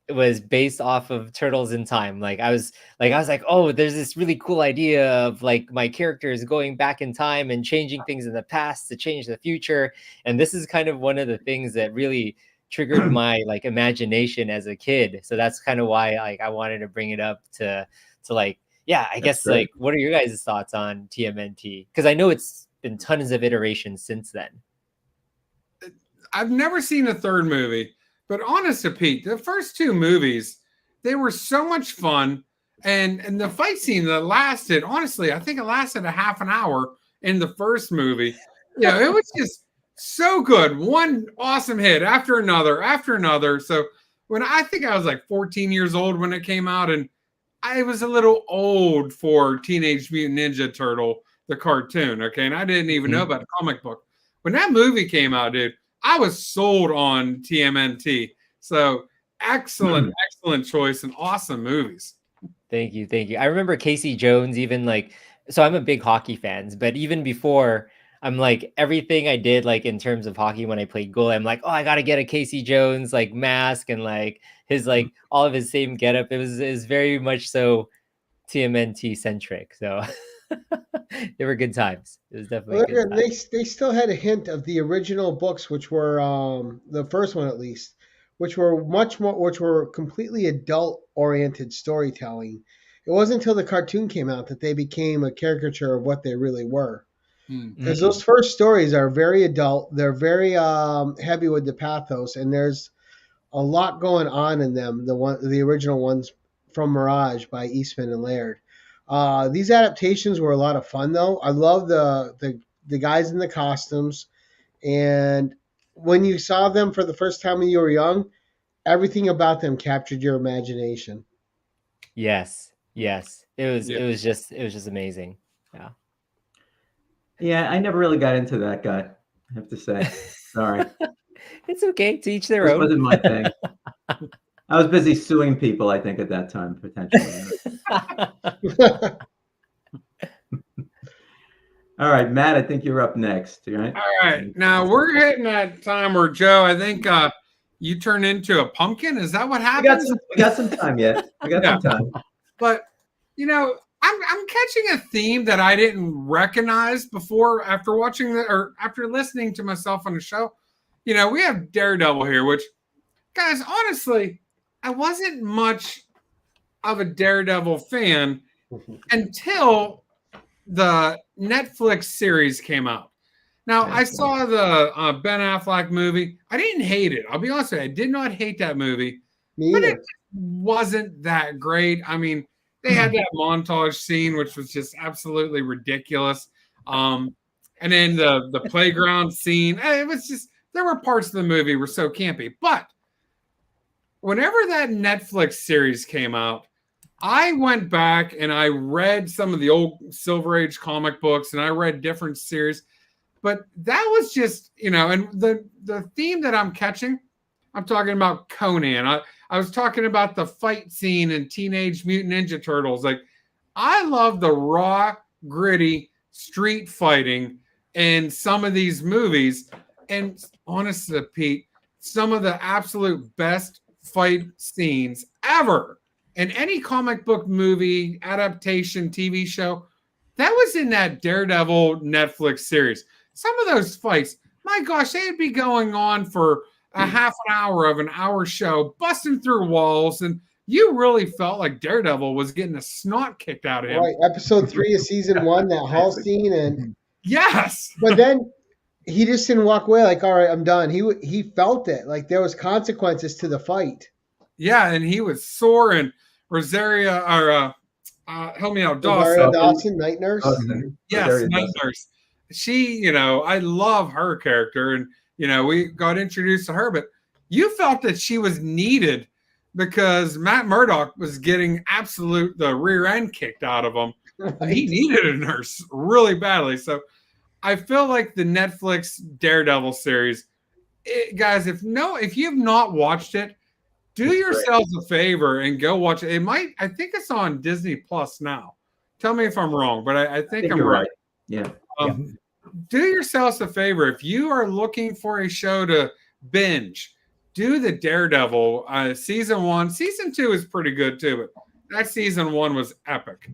It was based off of Turtles in Time. I was like, oh, there's this really cool idea of like my characters going back in time and changing things in the past to change the future. And this is kind of one of the things that really triggered my like imagination as a kid. So that's kind of why like I wanted to bring it up to like, yeah, I guess like, what are your guys' thoughts on TMNT? Because I know it's been tons of iterations since then. I've never seen a third movie. But honest to Pete, the first 2 movies, they were so much fun. And the fight scene that lasted, honestly, I think it lasted a half an hour in the first movie. It was just so good. One awesome hit after another. So when I think I was like 14 years old when it came out, and I was a little old for Teenage Mutant Ninja Turtle, the cartoon. Okay. And I didn't even know about the comic book. When that movie came out, dude, I was sold on TMNT. So excellent choice and awesome movies. Thank you. I remember Casey Jones, even like, so I'm a big hockey fan, but even before, I'm like, everything I did, like in terms of hockey when I played goalie, I'm like, oh, I gotta get a Casey Jones like mask and like his like all of his same getup. It was very much so TMNT centric. So they were good times. It was definitely good times. They still had a hint of the original books, which were the first one at least, which were completely adult oriented storytelling. It wasn't until the cartoon came out that they became a caricature of what they really were. Because those first stories are very adult. They're very heavy with the pathos, and there's a lot going on in them. The original ones from Mirage by Eastman and Laird. These adaptations were a lot of fun, though. I love the guys in the costumes, and when you saw them for the first time when you were young, everything about them captured your imagination. Yes. It was just amazing. Yeah. Yeah, I never really got into that guy, I have to say. Sorry. It's okay. To each their This own. wasn't my thing. I was busy suing people, I think, at that time, potentially. All right, Matt, I think you're up next, right? All right. Now we're hitting that time where, Joe, I think you turn into a pumpkin. Is that what happens? We got some time yet. We got some time. But, you know, I'm catching a theme that I didn't recognize before after after listening to myself on the show. You know, we have Daredevil here, which, guys, honestly, I wasn't much of a Daredevil fan until the Netflix series came out. Now, I saw the Ben Affleck movie. I didn't hate it. I'll be honest with you. I did not hate that movie. But it wasn't that great. I mean, they had that montage scene, which was just absolutely ridiculous. And then the playground scene, it was just, there were parts of the movie were so campy. But whenever that Netflix series came out, I went back and I read some of the old Silver Age comic books and I read different series. But that was just, you know, and the theme that I'm catching, I'm talking about Conan. I was talking about the fight scene in Teenage Mutant Ninja Turtles. Like, I love the raw, gritty street fighting in some of these movies. And honestly, Pete, some of the absolute best fight scenes ever in any comic book movie, adaptation, TV show, that was in that Daredevil Netflix series. Some of those fights, my gosh, they'd be going on for a half an hour of an hour show, busting through walls, and you really felt like Daredevil was getting the snot kicked out of him. Right, episode 3 of season 1, that hall scene, and yes, but then he just didn't walk away like, all right, I'm done. He felt it, like there was consequences to the fight. Yeah, and he was sore, and Rosaria, or help me out, Dawson, Night Nurse. Yes, Night Nurse. She, you know, I love her character, and you know, we got introduced to her, but you felt that she was needed because Matt Murdock was getting the rear end kicked out of him. Right. He needed a nurse really badly. So I feel like the Netflix Daredevil series, guys, if you have not watched it, do yourselves a favor and go watch it. I think it's on Disney Plus now. Tell me if I'm wrong, but I think I'm right. Yeah. Do yourselves a favor. If you are looking for a show to binge, do the Daredevil season 1. Season 2 is pretty good too, but that season 1 was epic.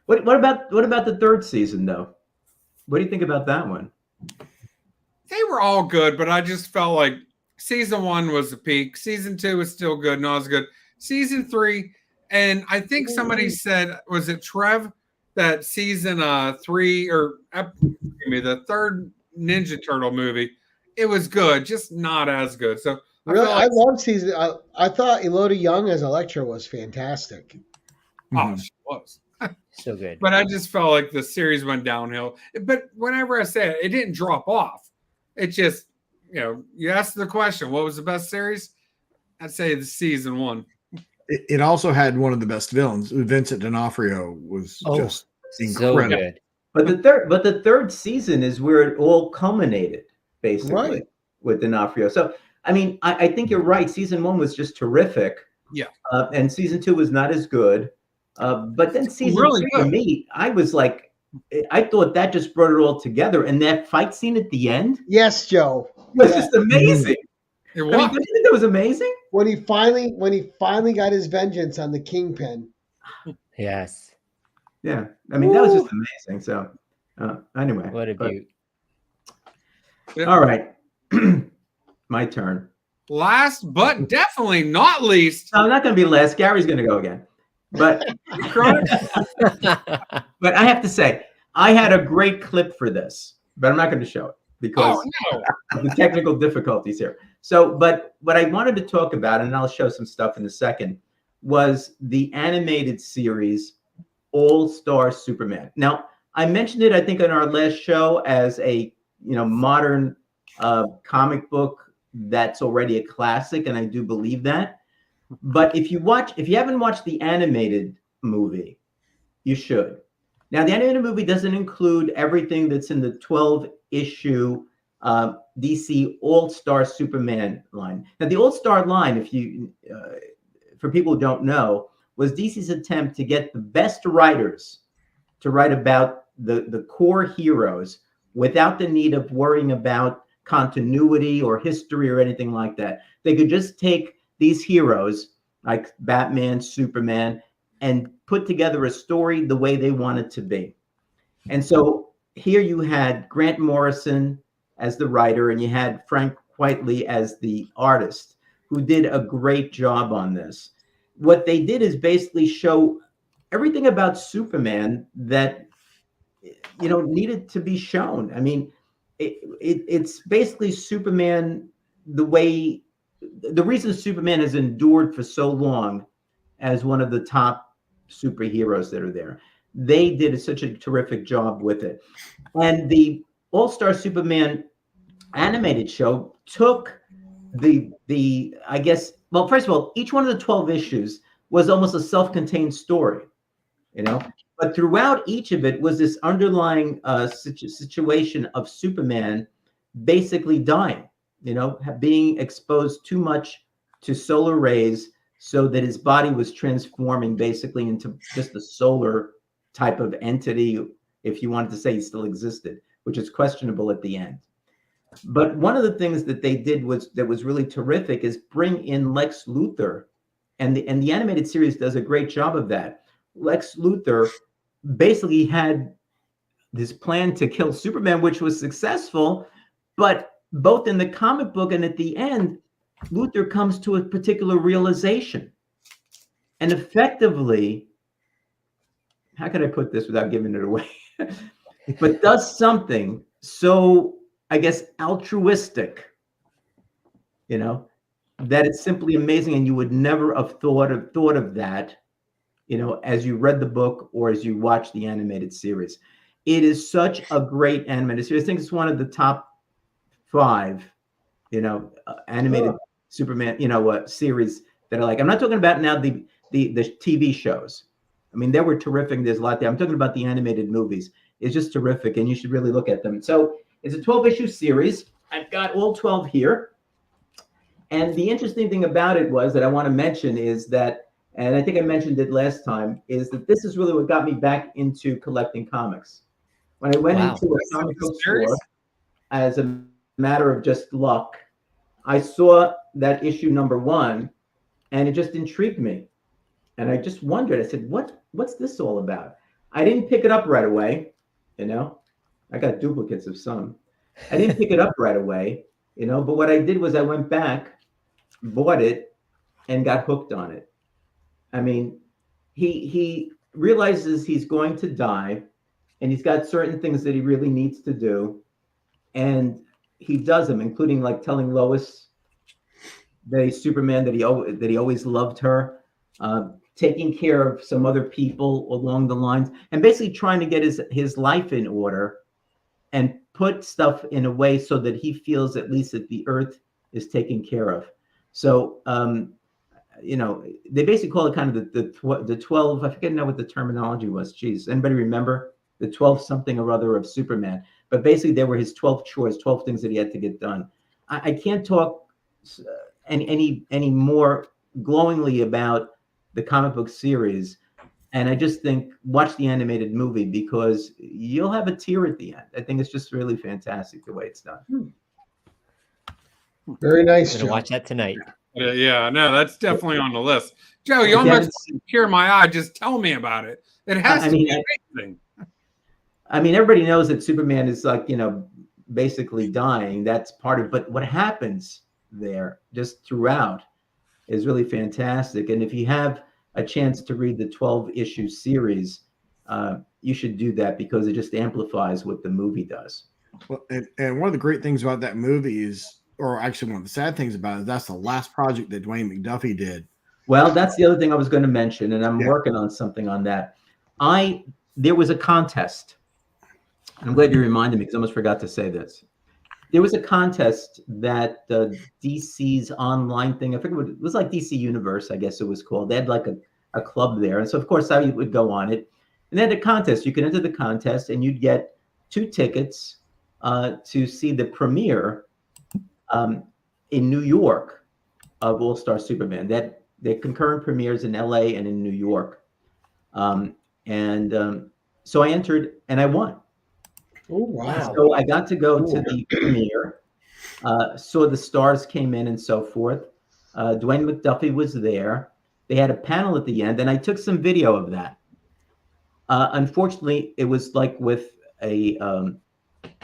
What about the third season though? What do you think about that one? They were all good, but I just felt like season 1 was the peak. Season 2 was still good, not as good. Season 3, and I think somebody said, was it Trev, that season 3 or the third Ninja Turtle movie, it was good, just not as good. So really, I love season. I thought Elodie Young as Elektra was fantastic. Oh, she was so good. But I just felt like the series went downhill. But whenever I say it, it didn't drop off. It just, you know, you asked the question, what was the best series? I'd say the season 1. It also had one of the best villains. Vincent D'Onofrio was just so incredible. good. But the third season is where it all culminated, basically, Right. with D'Onofrio. So I mean, I think you're right. Season 1 was just terrific. Yeah. And season 2 was not as good. But then season Really 3 good. for me, I was like, I thought that just brought it all together. And that fight scene at the end Yes, Joe. was Yeah. just amazing. It I mean, was. don't you think that was amazing? When he finally got his vengeance on the Kingpin. Yes. Yeah. I mean, that was just amazing. So anyway. What a beaut. All right. My turn. Last but definitely not least. No, I'm not going to be last. Gary's going to go again. But but I have to say, I had a great clip for this, but I'm not going to show it because of the technical difficulties here. So, but what I wanted to talk about, and I'll show some stuff in a second, was the animated series All-Star Superman. Now, I mentioned it, I think, in our last show as a modern comic book that's already a classic, and I do believe that. But if you haven't watched the animated movie, you should. Now, the animated movie doesn't include everything that's in the 12-issue DC All-Star Superman line. Now, the All-Star line, if you for people who don't know, was DC's attempt to get the best writers to write about the core heroes without the need of worrying about continuity or history or anything like that. They could just take these heroes like Batman, Superman, and put together a story the way they want it to be. And so here you had Grant Morrison as the writer, and you had Frank Whiteley as the artist, who did a great job on this. What they did is basically show everything about Superman that needed to be shown. I mean, it's basically Superman the reason Superman has endured for so long as one of the top superheroes that are there. They did such a terrific job with it. And the All-Star Superman animated show took I guess, well, first of all, each one of the 12 issues was almost a self-contained story, but throughout each of it was this underlying situation of Superman basically dying, being exposed too much to solar rays so that his body was transforming basically into just a solar type of entity, if you wanted to say he still existed, which is questionable at the end. But one of the things that they did that was really terrific is bring in Lex Luthor, and the animated series does a great job of that. Lex Luthor basically had this plan to kill Superman, which was successful, but both in the comic book and at the end, Luthor comes to a particular realization. And effectively, how can I put this without giving it away? But does something so, I guess, altruistic, that it's simply amazing, and you would never have thought of that, as you read the book or as you watch the animated series. It is such a great animated series. I think it's one of the top 5, animated Superman, series that I like. I'm not talking about now the TV shows. I mean, they were terrific. There's a lot there. I'm talking about the animated movies. It's just terrific, and you should really look at them. So it's a 12-issue series. I've got all 12 here. And the interesting thing about it was that I want to mention is that, and I think I mentioned it last time, is that this is really what got me back into collecting comics. When I went into a comic book store, as a matter of just luck, I saw that issue number 1, and it just intrigued me. And I just wondered, I said, what's this all about? I didn't pick it up right away, I got duplicates of some. I didn't pick it up right away, but what I did was I went back, bought it, and got hooked on it. I mean, he realizes he's going to die, and he's got certain things that he really needs to do, and he does them, including like telling Lois that he's Superman, that he always loved her, taking care of some other people along the lines, and basically trying to get his life in order and put stuff in a way so that he feels at least that the earth is taken care of. So they basically call it kind of the 12. I forget now what the terminology was. Geez, anybody remember the 12 something or other of Superman? But basically, they were his 12 chores, 12 things that he had to get done. I can't talk any more glowingly about the comic book series. And I just think watch the animated movie because you'll have a tear at the end. I think it's just really fantastic the way it's done. Very nice. I'm gonna watch that tonight. Yeah, no, that's definitely on the list. Joe, you almost tear my eye. Just tell me about it. It has to be amazing. I mean, everybody knows that Superman is like, basically dying. That's part of, but what happens there just throughout is really fantastic. And if you have a chance to read the 12-issue series, you should do that because it just amplifies what the movie does. Well, and one of the great things about that movie is, or actually one of the sad things about it, that's the last project that Dwayne McDuffie did. Well, that's the other thing I was going to mention, and I'm working on something on that. There was a contest. I'm glad you reminded me because I almost forgot to say this. There was a contest that DC's online thing, I forget what it was, like DC Universe, I guess it was called. They had like a club there. And so, of course, I would go on it. And they had a contest. You could enter the contest and you'd get 2 tickets to see the premiere in New York of All-Star Superman. Their concurrent premieres in LA and in New York. So I entered and I won. Oh, wow. So I got to go to the premiere, saw the stars came in and so forth. Dwayne McDuffie was there. They had a panel at the end, and I took some video of that. Unfortunately, it was like with a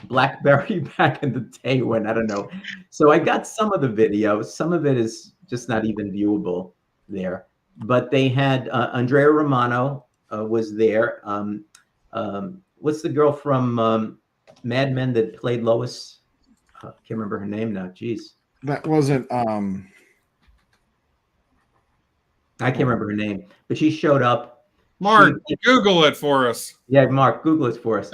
BlackBerry back in the day when, I don't know. So I got some of the video. Some of it is just not even viewable there. But they had Andrea Romano was there. What's the girl from Mad Men that played Lois? I can't remember her name now. Jeez. That wasn't. I can't remember her name, but she showed up. Mark, Google it for us. Yeah, Mark, Google it for us.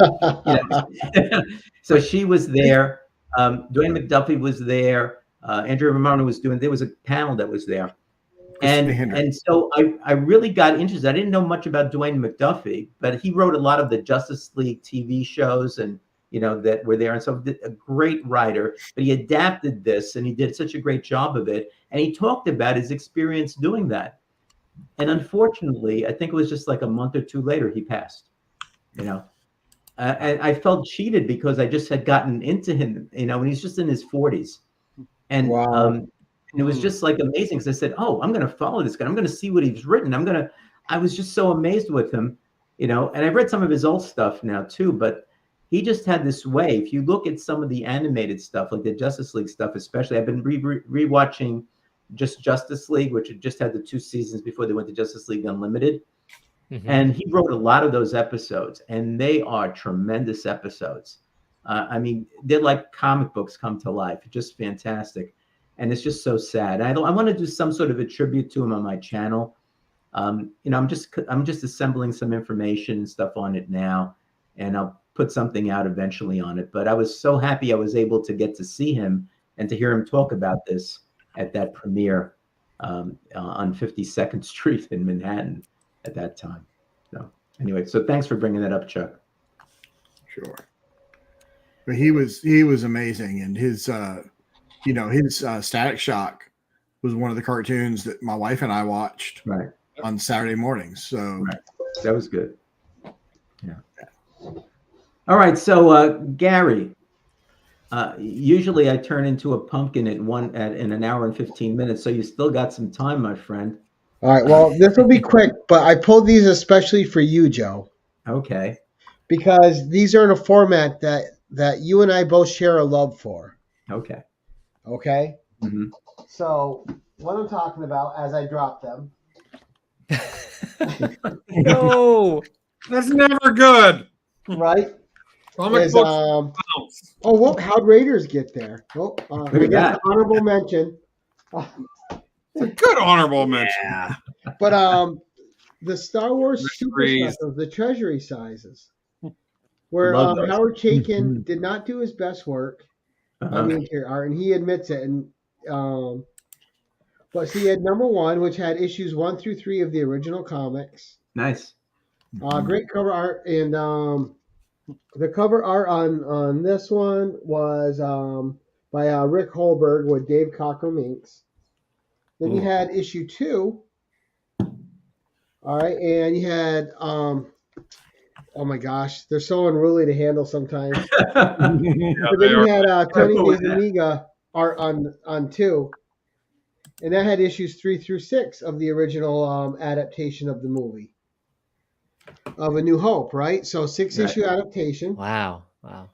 So she was there. Dwayne McDuffie was there. Andrea Romano was doing. There was a panel that was there. And so I really got interested. I didn't know much about Dwayne McDuffie, but he wrote a lot of the Justice League TV shows and, that were there. And so a great writer, but he adapted this and he did such a great job of it. And he talked about his experience doing that. And unfortunately, I think it was just like a month or 2 later, he passed, and I felt cheated because I just had gotten into him, when he's just in his 40s. And, wow. and it was just like amazing because I said, "Oh, I'm going to follow this guy. I'm going to see what he's written. I was just so amazed with him, and I've read some of his old stuff now too, but he just had this way. If you look at some of the animated stuff, like the Justice League stuff, especially, I've been rewatching just Justice League, which had just had the 2 seasons before they went to Justice League Unlimited. Mm-hmm. And he wrote a lot of those episodes, and they are tremendous episodes. I mean, they're like comic books come to life. Just fantastic. And it's just so sad. I want to do some sort of a tribute to him on my channel. I'm just assembling some information and stuff on it now, and I'll put something out eventually on it. But I was so happy I was able to get to see him and to hear him talk about this at that premiere on 52nd Street in Manhattan at that time. So anyway, so thanks for bringing that up, Chuck. Sure. But he was amazing, and his Static Shock was one of the cartoons that my wife and I watched on Saturday mornings. So that was good. Yeah. All right. So Gary, usually I turn into a pumpkin in an hour and 15 minutes. So you still got some time, my friend. All right. Well, this will be quick, but I pulled these especially for you, Joe. Okay. Because these are in a format that you and I both share a love for. Okay. Okay. Mm-hmm. So what I'm talking about as I drop them. No, that's never good. Right. Is, how'd Raiders get there? I guess an honorable mention. It's a good honorable mention. Yeah. But the Star Wars Super Specials, the Treasury sizes, where Howard Chaykin did not do his best work on the interior art, and he admits it. And But so you had number 1, which had issues 1 through 3 of the original comics. Nice. Great cover art, and the cover art on this one was by Rick Holberg with Dave Cockrum inks. Then you Ooh. had issue 2. All right, and you had oh my gosh, they're so unruly to handle sometimes. But then you had Tony DeZuniga art on 2, and that had issues 3 through 6 of the original adaptation of the movie of A New Hope, right? So 6-issue adaptation. Wow. Wow.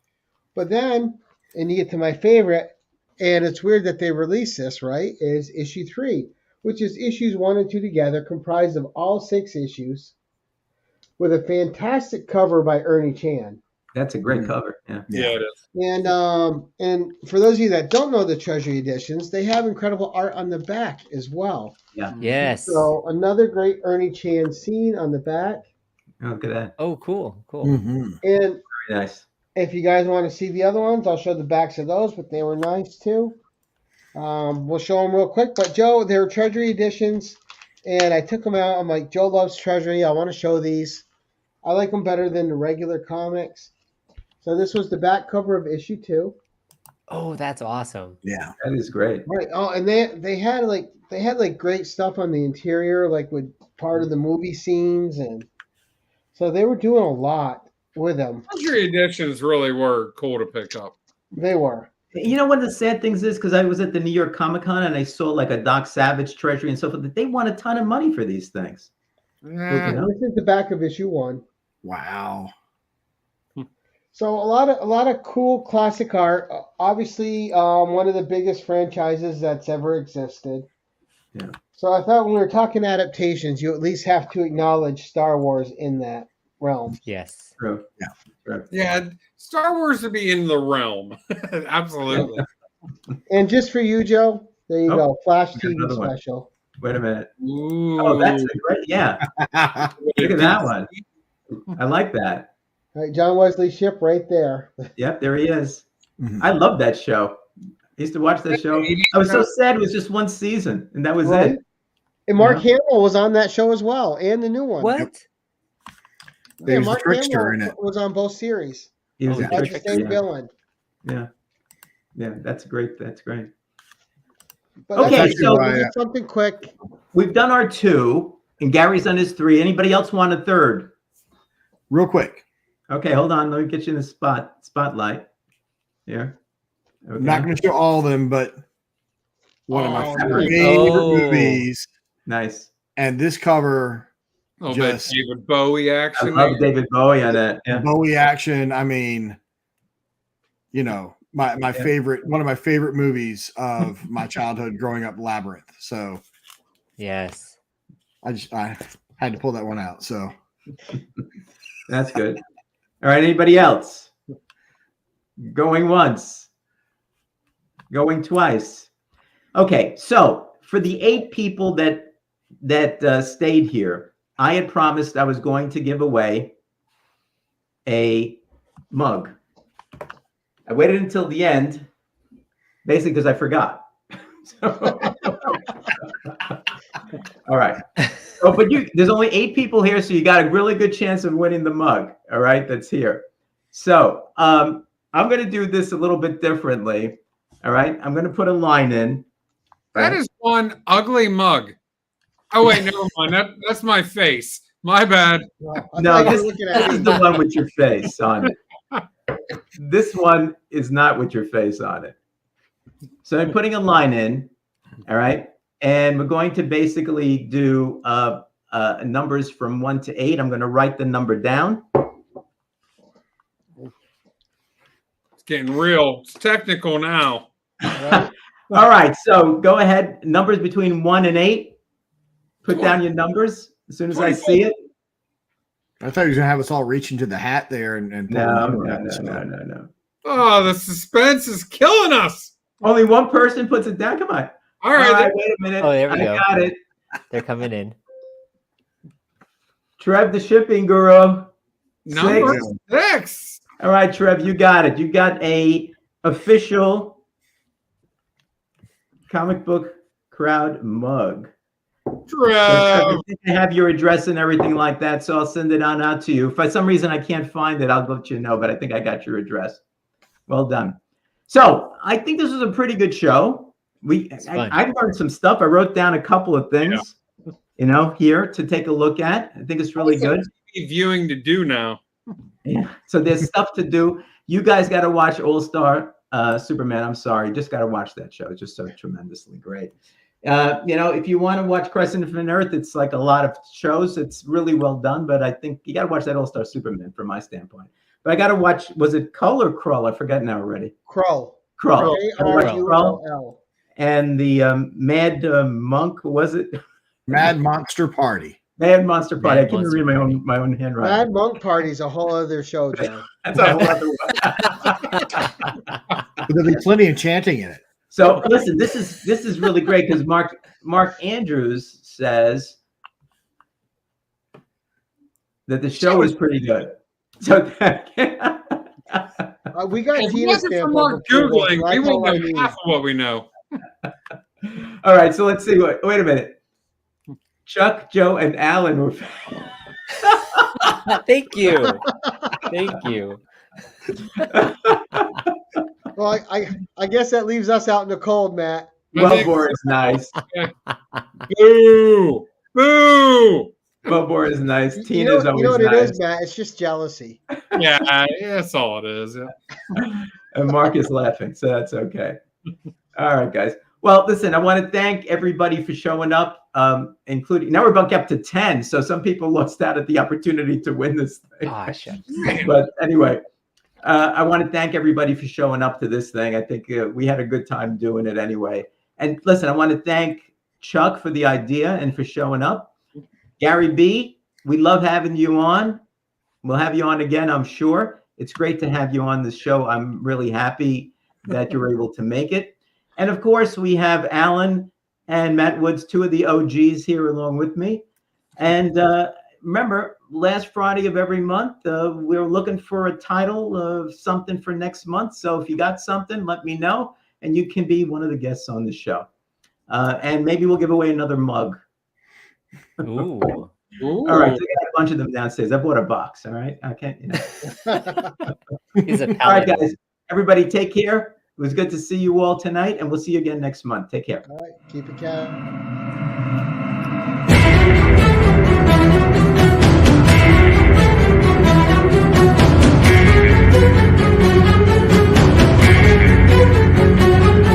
But then, and you get to my favorite, and it's weird that they released this, right? Is issue 3, which is issues 1 and 2 together, comprised of all 6 issues, with a fantastic cover by Ernie Chan. That's a great cover. Yeah. Yeah, it is. And for those of you that don't know the Treasury editions, they have incredible art on the back as well. Yeah. Yes. So another great Ernie Chan scene on the back. Oh, look at that. Oh, cool. Cool. And Very nice. if you guys want to see the other ones, I'll show the backs of those, but they were nice too. We'll show them real quick. But Joe, they're Treasury editions, and I took them out. I'm like, Joe loves Treasury. I want to show these. I like them better than the regular comics. So this was the back cover of issue 2. Oh, that's awesome. Yeah. That is great. Right. Oh, and they had great stuff on the interior, like with part of the movie scenes, and so they were doing a lot with them. Treasury editions really were cool to pick up. They were. You know, one of the sad things is, because I was at the New York Comic Con and I saw like a Doc Savage Treasury and so forth, that they want a ton of money for these things. Yeah. You know? This is the back of issue 1. Wow. So a lot of cool classic art. Obviously, one of the biggest franchises that's ever existed. Yeah. So I thought when we were talking adaptations, you at least have to acknowledge Star Wars in that realm. Yes. True. Yeah. True. Yeah, Star Wars would be in the realm. Absolutely. And just for you, Joe, there you Oh, go. Flash we got TV another one. special. Wait a minute. Ooh. Oh, that's a great. Yeah. Look at that one. I like that. All right, John Wesley Shipp right there. Yep, there he is. Mhm. I love that show. I used to watch that show. I was so sad it was just one season, and that was Right? it. And Mark Hamill was on that show as well, and the new one. What? Yeah, There's a Mark trickster Hamill in it. was on both series. He was Oh, a yeah. That's the trickster, same yeah. villain. Yeah. Yeah, that's great. That's great. But Okay, that's so- just something quick. We've done our 2, and Gary's done his 3. Anybody else want a 3rd? Real quick. Okay, hold on. Let me get you in the spotlight. Here. Okay. I'm not going to show all of them, but one of my Oh, favorite nice. movies. Nice. And this cover, A little bit Just- David Bowie I action. love David Bowie on that. Yeah. Bowie action. I mean, you know, my favorite, one of my favorite movies of my childhood growing up, Labyrinth. So Yes. I had to pull that one out. So That's good. All right. Anybody else? Going once. Going twice. Okay. So for the 8 people that stayed here, I had promised I was going to give away a mug. I waited until the end, basically because I forgot. So, all right. So, but there's only 8 people here, so you got a really good chance of winning the mug. All right, that's here. So I'm going to do this a little bit differently. All right, I'm going to put a line in. That is one ugly mug. Oh wait, never mind. That's my face. My bad. Well, I No, thought you this were looking at is me. the one with your face on it. This one is not with your face on it. So I'm putting a line in, all right? And we're going to basically do numbers from 1 to 8. I'm going to write the number down. It's getting real. It's technical now. Right? All right, so go ahead. Numbers between 1 and 8. Put down your numbers as soon as I see it. I thought he was going to have us all reach into the hat there and pull No, the no, number out, no, so. no. Oh, the suspense is killing us. Only one person puts it down. Come on. All right. Wait a minute. Oh, there we I go. got it. They're coming in. Trev, the shipping guru. Number 6. 6. All right, Trev, you got it. You got a official comic book Crowd mug. Trev. I think I have your address and everything like that, so I'll send it on out to you. If for some reason I can't find it, I'll let you know, but I think I got your address. Well done. So I think this was a pretty good show. I learned some stuff. I wrote down a couple of things, here to take a look at. I think it's really good. Viewing to do now. Yeah. So there's stuff to do. You guys got to watch All-Star Superman. I'm sorry. Just got to watch that show. It's just so tremendously great. If you want to watch Crescent Infinite Earth, it's like a lot of shows. It's really well done, but I think you got to watch that All-Star Superman from my standpoint. But I got to watch, was it Cull or Krull? I forgot now already. Krull. Krull. Krull. And the Mad Monk, was it? Mad Monster Party. Mad Monster Party. I can't read my own handwriting. Mad Monk Party is a whole other show, John. That's a whole other one. There'll be plenty of chanting in it. So listen, this is really great because Mark Andrews says that the show is pretty good. So we got if it wasn't for Mark Googling, we wouldn't have half of what we know. All right, so let's see. Wait a minute. Chuck, Joe, and Alan were. Thank you. Thank you. Well, I guess that leaves us out in the cold, Matt. Wellbore is nice. Boo! Boo! Wellbore is nice. Tina's always nice. You know what it is, Matt? It's just jealousy. Yeah, that's all it is. Yeah. And Mark is laughing, so that's okay. All right, guys. Well, listen, I want to thank everybody for showing up, including, now we're about up to 10, so some people lost out at the opportunity to win this thing. Gosh. But anyway, I want to thank everybody for showing up to this thing. I think we had a good time doing it anyway. And listen, I want to thank Chuck for the idea and for showing up. Gary B, we love having you on. We'll have you on again, I'm sure. It's great to have you on the show. I'm really happy that you're able to make it. And of course, we have Alan and Matt Woods, two of the OGs here along with me. And remember, last Friday of every month, we're looking for a title of something for next month. So if you got something, let me know, and you can be one of the guests on the show. And maybe we'll give away another mug. Ooh. All right, so I got a bunch of them downstairs. I bought a box. All right, okay. He's a all right, guys. Everybody, take care. It was good to see you all tonight, and we'll see you again next month. Take care. All right, keep it cat.